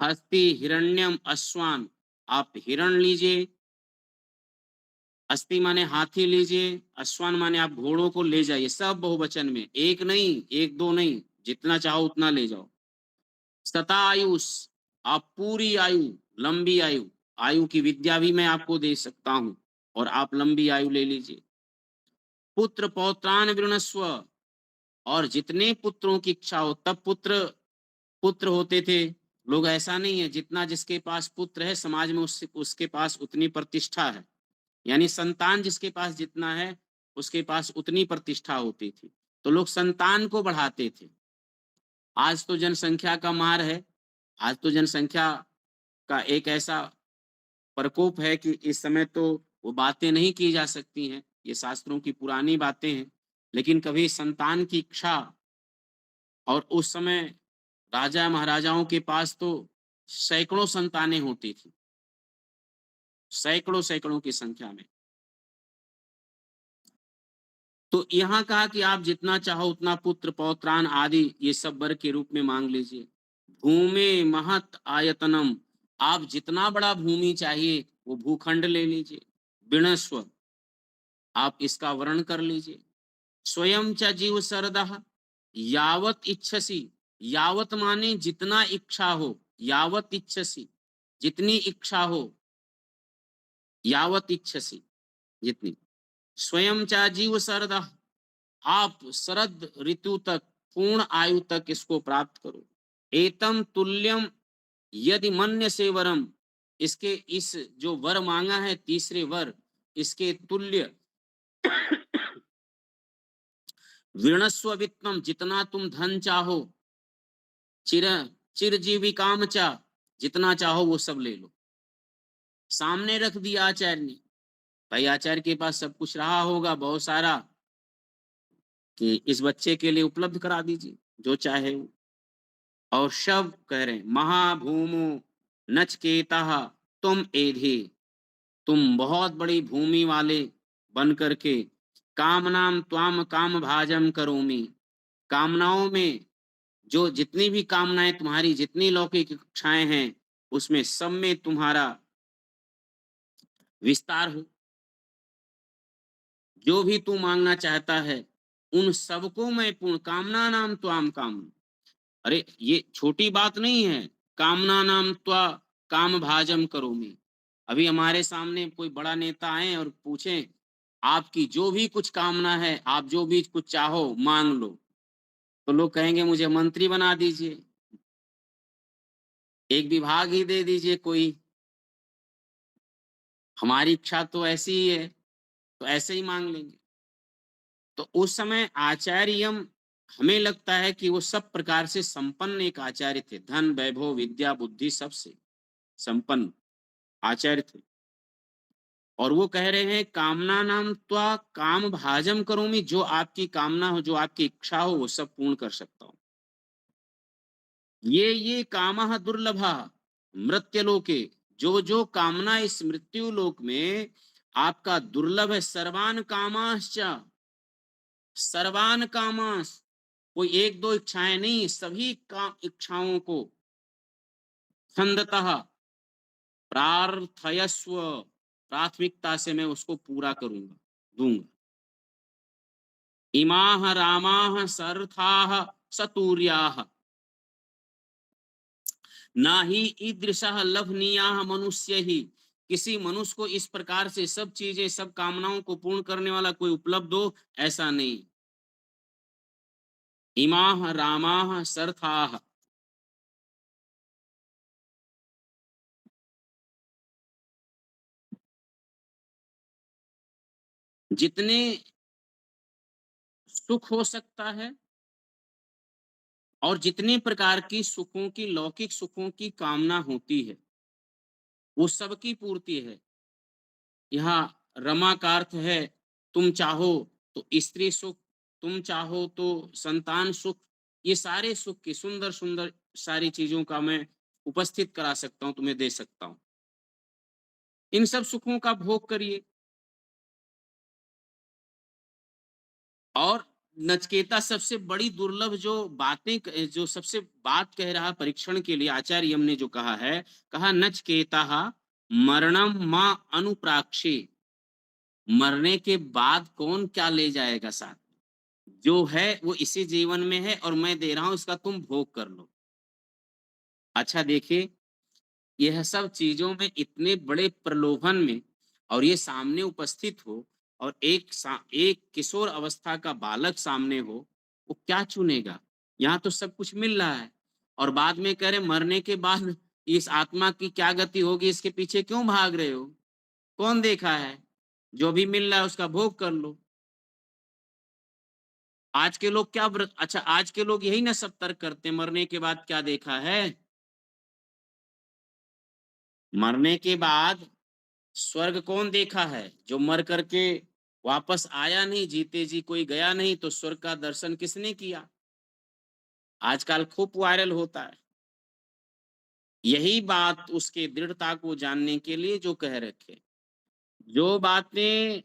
हस्ति हिरण्यम अश्वान, आप हिरण लीजिए, अस्थि माने हाथी लीजिए, अश्वान माने आप घोड़ों को ले जाइए, सब बहुवचन में, एक नहीं, एक दो नहीं, जितना चाहो उतना ले जाओ। शतायुष, आप पूरी आयु, लंबी आयु, आयु की विद्या भी मैं आपको दे सकता हूं और आप लंबी आयु ले लीजिए। पुत्र पौत्रान वृणस्व, और जितने पुत्रों की इच्छा हो, तब पुत्र होते थे। लोग ऐसा नहीं है, जितना जिसके पास पुत्र है समाज में उसके पास उतनी प्रतिष्ठा है, यानी संतान जिसके पास जितना है उसके पास उतनी प्रतिष्ठा होती थी, तो लोग संतान को बढ़ाते थे। आज तो जनसंख्या का मार है, आज तो जनसंख्या का एक ऐसा प्रकोप है कि इस समय तो वो बातें नहीं की जा सकती हैं, ये शास्त्रों की पुरानी बातें हैं। लेकिन कभी संतान की इच्छा, और उस समय राजा महाराजाओं के पास तो सैकड़ों संतानें होती थी, सैकड़ों सैकड़ों की संख्या में। तो यहाँ कहा कि आप जितना चाहो उतना पुत्र पौत्रान आदि ये सब वर के रूप में मांग लीजिए। भूमि महत आयतनम, आप जितना बड़ा भूमि चाहिए वो भूखंड ले लीजिए। विणस्व, आप इसका वर्ण कर लीजिए। स्वयं च जीव सरदः, यावत इच्छसी, यावत माने जितना इच्छा हो, यावत इच्छसी जितनी इच्छा हो, यावत इच्छसी जितनी। स्वयं च जीव सरदः, आप शरद ऋतु तक, पूर्ण आयु तक इसको प्राप्त करो। एतम तुल्यम यदि मन्य से वरम, इसके इस जो वर मांगा है तीसरे वर, इसके तुल्य विणस्व वित्तम, जितना तुम धन चाहो, चिर चिरजीवी काम चा, जितना चाहो वो सब ले लो। सामने रख दिया आचार्य ने, भाई आचार्य के पास सब कुछ रहा होगा बहुत सारा, कि इस बच्चे के लिए उपलब्ध करा दीजिए जो चाहे वो। और शव कह रहे हैं, महाभूमो नचकेता तुम एधे, तुम बहुत बड़ी भूमि वाले बन करके, कामनाम त्वाम काम भाजम करोमि, कामनाओं में जो जितनी भी कामनाएं तुम्हारी, जितनी लौकिक इच्छाएं हैं, उसमें सब में तुम्हारा विस्तार हो। जो भी तू मांगना चाहता है उन सबको मैं पूर्ण, कामना नाम त्वाम काम, अरे ये छोटी बात नहीं है, कामना नाम त्वा काम भाजम करोमि। अभी हमारे सामने कोई बड़ा नेता आए और पूछे आपकी जो भी कुछ कामना है, आप जो भी कुछ चाहो मांग लो, तो लोग कहेंगे मुझे मंत्री बना दीजिए, एक विभाग ही दे दीजिए कोई, हमारी इच्छा तो ऐसी ही है, तो ऐसे ही मांग लेंगे। तो उस समय आचार्यम, हमें लगता है कि वो सब प्रकार से संपन्न एक आचार्य थे, धन वैभव विद्या बुद्धि सबसे संपन्न आचार्य थे। और वो कह रहे हैं कामना नाम त्वा काम भाजम करोमि, जो आपकी कामना हो, जो आपकी इच्छा हो, वो सब पूर्ण कर सकता हूं। ये कामः दुर्लभा मृत्युलोके, जो जो कामना इस मृत्यु लोक में आपका दुर्लभ है। सर्वान कामाश्च, सर्वान कामास, कोई एक दो इच्छाएं नहीं, सभी काम इच्छाओं को छंदतः प्रार्थयस्व, प्राथमिकता से मैं उसको पूरा करूंगा, दूंगा। इमाह रामाह सर्थाः सतूर्याः, ना ही ईदृशः लभनीयाः मनुष्य ही, किसी मनुष्य को इस प्रकार से सब चीजें, सब कामनाओं को पूर्ण करने वाला कोई उपलब्ध हो, ऐसा नहीं। इमाह रामाः सर्थाः, जितने सुख हो सकता है और जितने प्रकार की सुखों की, लौकिक सुखों की कामना होती है, वो सबकी पूर्ति है। यहाँ रमा का अर्थ है तुम चाहो तो स्त्री सुख, तुम चाहो तो संतान सुख, ये सारे सुख की सुंदर सुंदर सारी चीजों का मैं उपस्थित करा सकता हूं, तुम्हें दे सकता हूं। इन सब सुखों का भोग करिए। और नचकेता सबसे बड़ी दुर्लभ जो बातें जो सबसे बात कह रहा परीक्षण के लिए आचार्य यम ने जो कहा है, कहा नचकेता मरणम मां अनुप्राक्षे, मरने के बाद कौन क्या ले जाएगा साथ, जो है वो इसी जीवन में है और मैं दे रहा हूं, इसका तुम भोग कर लो। अच्छा देखिए, यह सब चीजों में इतने बड़े प्रलोभन में और ये सामने उपस्थित हो और एक किशोर अवस्था का बालक सामने हो, वो क्या चुनेगा? यहाँ तो सब कुछ मिल रहा है और बाद में कह रहे मरने के बाद इस आत्मा की क्या गति होगी, इसके पीछे क्यों भाग रहे हो? कौन देखा है? जो भी मिल रहा है उसका भोग कर लो। आज के लोग क्या अच्छा, आज के लोग यही ना सब तर्क करते, मरने के बाद क्या देखा है? मरने के बाद स्वर्ग कौन देखा है? जो मर करके वापस आया नहीं, जीते जी कोई गया नहीं, तो स्वर्ग का दर्शन किसने किया? आजकल खूब वायरल होता है। यही बात उसके दृढ़ता को जानने के लिए जो कह रखे, जो बातें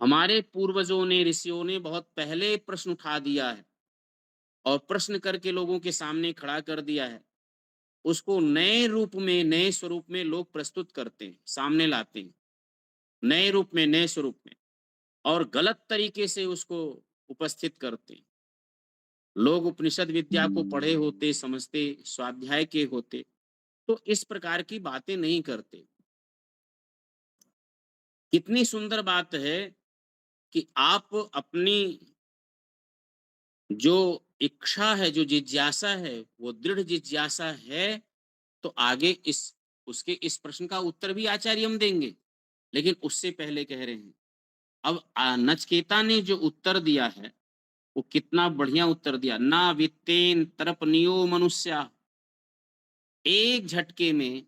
हमारे पूर्वजों ने, ऋषियों ने बहुत पहले प्रश्न उठा दिया है और प्रश्न करके लोगों के सामने खड़ा कर दिया है, उसको नए रूप में, नए स्वरूप में लोग प्रस्तुत करते हैं, सामने लाते हैं, नए रूप में, नए स्वरूप में, और गलत तरीके से उसको उपस्थित करते हैं। लोग उपनिषद विद्या को पढ़े होते, समझते, स्वाध्याय के होते, तो इस प्रकार की बातें नहीं करते। कितनी सुंदर बात है कि आप अपनी जो इच्छा है, जो जिज्ञासा है, वो दृढ़ जिज्ञासा है, तो आगे उसके इस प्रश्न का उत्तर भी आचार्य हम देंगे, लेकिन उससे पहले कह रहे हैं अब नचकेता ने जो उत्तर दिया है वो कितना बढ़िया उत्तर दिया। ना वित्तेन तरपनियो मनुष्य, एक झटके में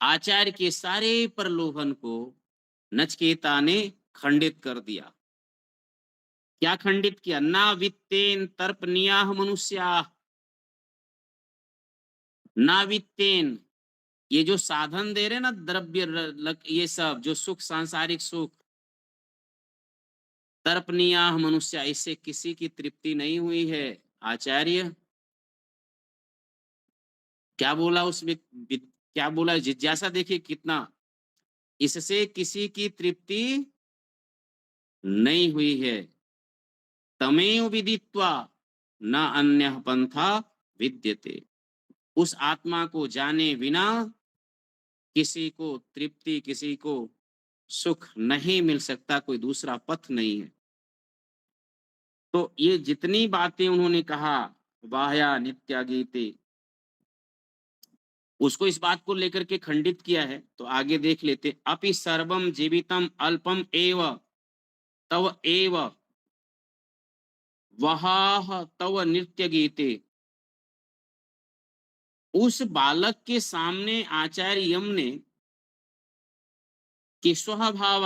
आचार्य के सारे प्रलोभन को नचकेता ने खंडित कर दिया। क्या खंडित किया? ना वित्तेन तर्पनिया मनुष्या, ना वित्तेन, ये जो साधन दे रहे ना, द्रव्य ये सब जो सुख, सांसारिक सुख, तर्पनिया मनुष्य, इससे किसी की तृप्ति नहीं हुई है। आचार्य क्या बोला उसमें, क्या बोला? जिज्ञासा देखिए कितना, इससे किसी की तृप्ति नहीं हुई है। तमेव विदित्वा न अन्य पंथा विद्यते, उस आत्मा को जाने बिना किसी को तृप्ति, किसी को सुख नहीं मिल सकता, कोई दूसरा पथ नहीं है। तो ये जितनी बातें उन्होंने कहा बाह्या नित्या गीते, उसको इस बात को लेकर के खंडित किया है। तो आगे देख लेते, अपि सर्वम जीवितम अल्पम एव तव एव वहाह तव नित्य गीते। उस बालक के सामने आचार्य यम ने कि स्वभाव,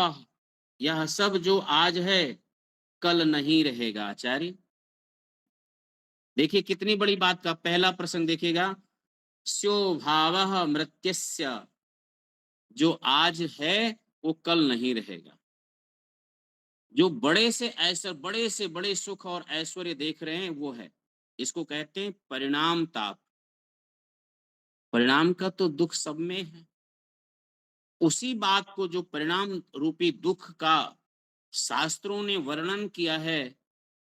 यह सब जो आज है कल नहीं रहेगा। आचार्य देखिए कितनी बड़ी बात का पहला प्रसंग देखिएगा, स्यो भाव मृत्यस्य, जो आज है वो कल नहीं रहेगा। जो बड़े से बड़े सुख और ऐश्वर्य देख रहे हैं वो है, इसको कहते हैं परिणाम ताप। परिणाम का तो दुख सब में है। उसी बात को, जो परिणाम रूपी दुख का शास्त्रों ने वर्णन किया है,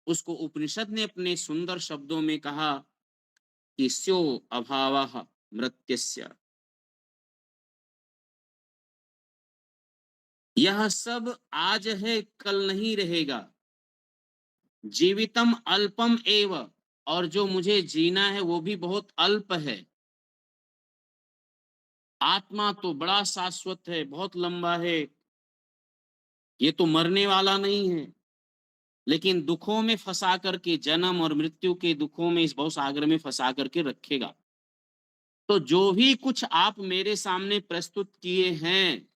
उसको उपनिषद ने अपने सुंदर शब्दों में कहा कि स्यो अभावः मृत्यस्य, यह सब आज है कल नहीं रहेगा। जीवितम अल्पम एव, और जो मुझे जीना है वो भी बहुत अल्प है। आत्मा तो बड़ा शाश्वत है, बहुत लंबा है, ये तो मरने वाला नहीं है। लेकिन दुखों में फंसा करके, जन्म और मृत्यु के दुखों में, इस भवसागर में फंसा करके रखेगा। तो जो भी कुछ आप मेरे सामने प्रस्तुत किए हैं,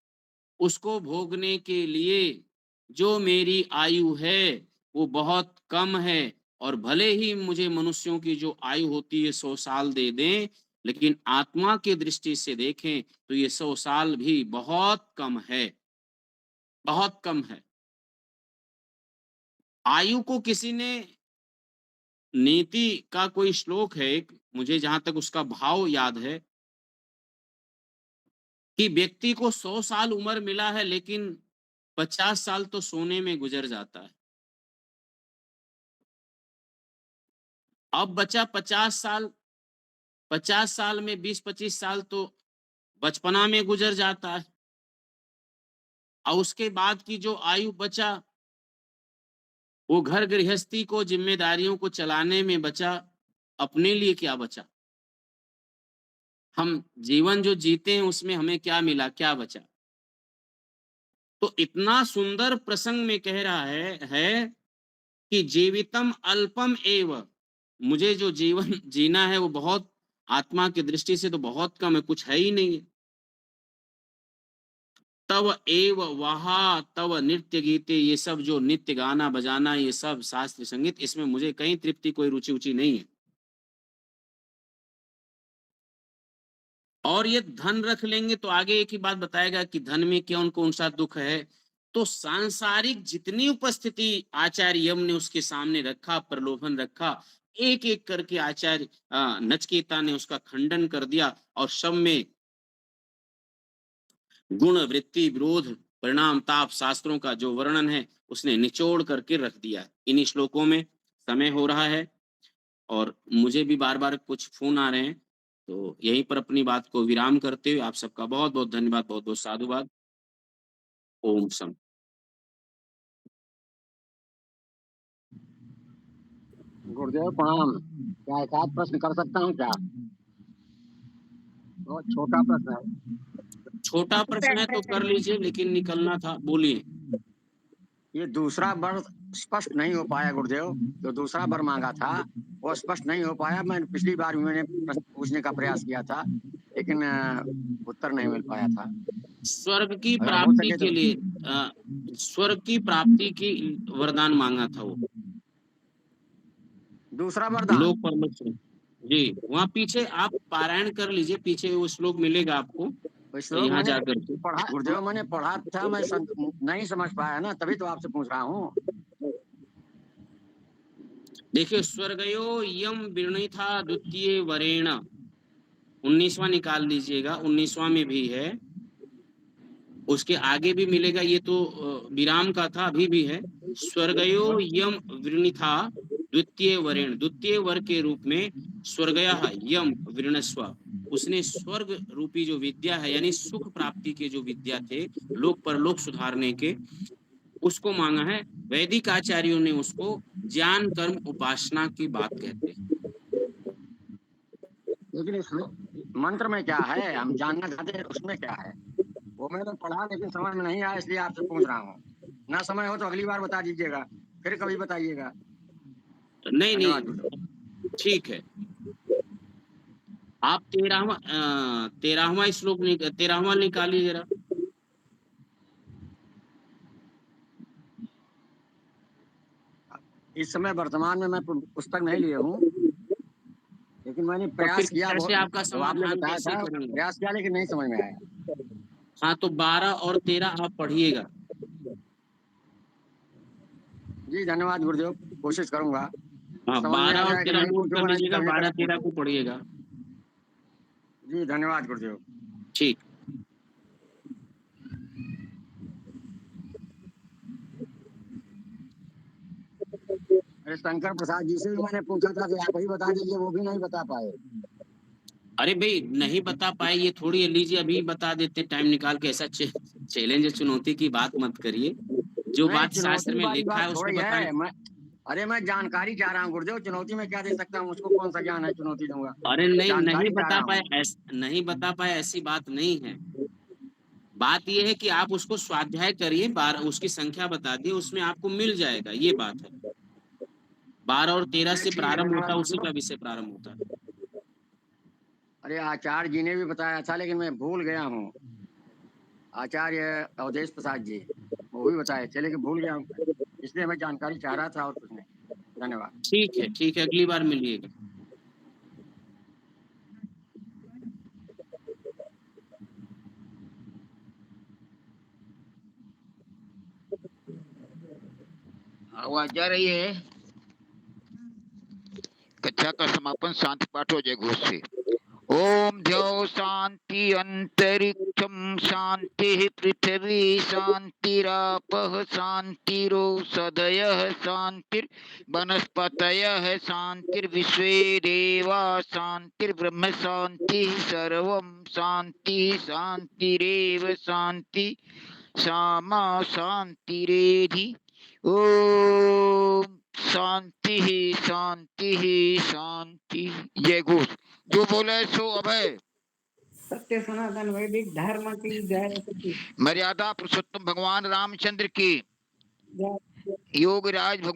उसको भोगने के लिए जो मेरी आयु है वो बहुत कम है। और भले ही मुझे मनुष्यों की जो आयु होती है 100 साल दे दें, लेकिन आत्मा की दृष्टि से देखें तो ये 100 साल भी बहुत कम है, बहुत कम है। आयु को किसी ने, नीति का कोई श्लोक है एक, मुझे जहां तक उसका भाव याद है कि व्यक्ति को 100 साल उम्र मिला है लेकिन 50 साल तो सोने में गुजर जाता है। अब बचा 50 साल, 50 साल में 20-25 साल तो बचपना में गुजर जाता है, और उसके बाद की जो आयु बचा वो घर गृहस्थी को, जिम्मेदारियों को चलाने में बचा। अपने लिए क्या बचा? हम जीवन जो जीते हैं उसमें हमें क्या मिला, क्या बचा? तो इतना सुंदर प्रसंग में कह रहा है कि जीवितम अल्पम एव, मुझे जो जीवन जीना है वो बहुत, आत्मा की दृष्टि से तो बहुत कम है, कुछ है ही नहीं है। तव एव वहा तव नृत्य गीते, ये सब जो नित्य गाना बजाना, ये सब शास्त्रीय संगीत, इसमें मुझे कहीं तृप्ति, कोई रुचि उचि नहीं है। और ये धन रख लेंगे तो आगे एक ही बात बताएगा कि धन में कौन कौन सा दुख है। तो सांसारिक जितनी उपस्थिति आचार्य यम ने उसके सामने रखा, प्रलोभन रखा, एक एक करके आचार्य नचकेता ने उसका खंडन कर दिया, और सब में गुण वृत्ति विरोध परिणाम ताप शास्त्रों का जो वर्णन है उसने निचोड़ करके रख दिया। इन्हीं श्लोकों में समय हो रहा है और मुझे भी बार बार कुछ फोन आ रहे हैं, तो यहीं पर अपनी बात को विराम करते हुए आप सबका बहुत बहुत धन्यवाद, बहुत बहुत साधुवाद। ओम सम। गुरुदेव प्रणाम। क्या एक आध प्रश्न कर सकता हूँ क्या? बहुत छोटा प्रश्न है। छोटा प्रश्न है तो कर लीजिए, लेकिन निकलना था, बोलिए। ये दूसरा वर स्पष्ट नहीं हो पाया गुरुदेव, जो दूसरा वर मांगा था वो स्पष्ट नहीं हो पाया। मैं पिछली बार भी मैंने प्रश्न पूछने का प्रयास किया था, लेकिन उत्तर नहीं मिल पाया था। स्वर्ग की अगर हो प्राप्ति सके के तो। लिए स्वर्ग की प्राप्ति की वरदान मांगा था वो, दूसरा वरदान। लोक परलोक से। जी, वहाँ पीछे आप पारायण कर लीजिए, पीछे वो श्लोक मिलेगा आपको, वो श्लोक यहाँ मैंने जाकर के। पढ़ा गुरुदेव, मैंने पढ़ा था, मैं नहीं समझ पाया ना, तभी तो आपसे पूछ रहा हूँ। देखिए, स्वर्गयो यम विरणिथा द्वितीय वरेण, 19वां निकाल लीजिएगा, 19वां में भी है, उसके आगे भी मिलेगा, ये तो विराम का था, अभी भी है। स्वर्गयो यम वृणिथा द्वितीय वरेण, द्वितीय वर के रूप में स्वर्गयः यम वृणस्व, उसने स्वर्ग रूपी जो विद्या है, यानी सुख प्राप्ति के जो विद्या थे, लोक परलोक सुधारने के, उसको मांगा है। वैदिक आचार्यों ने उसको ज्ञान कर्म उपासना की बात कहते हैं। लेकिन इसमें मंत्र में क्या है, हम जानना चाहते हैं उसमें क्या है। वो मैंने पढ़ा लेकिन समझ में नहीं आया, इसलिए आपसे पूछ रहा हूँ। ना समय हो तो अगली बार बता दीजिएगा, फिर कभी बताइएगा। नहीं धन्यवाद नहीं, गुरुदेव। ठीक है। आप 13वां श्लोक 13वां निकालिए जरा। इस समय वर्तमान में मैं पुस्तक नहीं लिए हूँ, लेकिन मैंने तो फिर प्रयास किया, कैसे आपका तो आपने समाधान बताया कैसे था, करेंगे? प्रयास किया लेकिन नहीं समझ में आया। हाँ, तो 12 और 13 आप पढ़िएगा। जी धन्यवाद गुरुदेव, कोशिश करूंगा। हाँ, समझ में 12 आ और जाए कि 13 नहीं नोट कर पूछूंगा, नहीं तो लीजिएगा, अगली 12 तरफ 13 पूछूंगा। को पढ़िएगा। जी धन्यवाद गुरुदेव। ठीक। अरे शंकर प्रसाद जी से भी मैंने पूछा था कि आप ही बता दीजिए, वो भी नहीं बता पाए। अरे भाई, नहीं बता पाए ये थोड़ी है, लीजिए अभी बता देते टाइम निकाल के, ऐसा चैलेंज चुनौती की बात मत करिए, जो नहीं, बात शास्त्र चुनौती में वाली लिखा बात है उसको थोड़ी बताएं। है। मैं जानकारी चाह रहा हूँ गुरुदेव, चुनौती में क्या दे सकता हूँ, उसको कौन सा ज्ञान है चुनौती दूंगा। अरे नहीं, नहीं जानकारी चाह बता रहा पाए, हूँ। नहीं बता पाए ऐसी बात नहीं है। बात ये है कि आप उसको स्वाध्याय करिए, 12 उसकी संख्या बता दिए, उसमें आपको मिल जाएगा, ये बात है। 12 और 13 चलिए से ठीक है, प्रारंभ होता धन्यवाद है, उसी का गुरुदेव। विषय प्रारंभ होता है। अरे आचार्य जी ने भी बताया था, लेकिन मैं भूल गया हूँ। आचार्य अवधेश प्रसाद जी, वो भी बताए थे, लेकिन भूल गया हूँ, इसलिए मैं जानकारी चाह रहा था और कुछ नहीं। धन्यवाद। ठीक है, ठीक है, अगली बार मिलिएगा। आवाज जा रही है। कक्षा का समापन शांति पाठ हो जाए घोष से। ओम द्यौ शांति अंतरिक्षम शांति पृथ्वी शांतिरापः शांतिरोषधयः शांतिर्वनस्पतयः शांतिर्विश्वे देवा शांतिर्ब्रह्म शांति सर्वं शांति शांतिरेव शांति सामा शांतिरेधि। ओम शांति शांति शांति। जय घोष। जो बोले सो अभय। सत्य सनातन वैदिक धर्म की जय। मर्यादा पुरुषोत्तम भगवान रामचंद्र की। जय। योगराज भगवान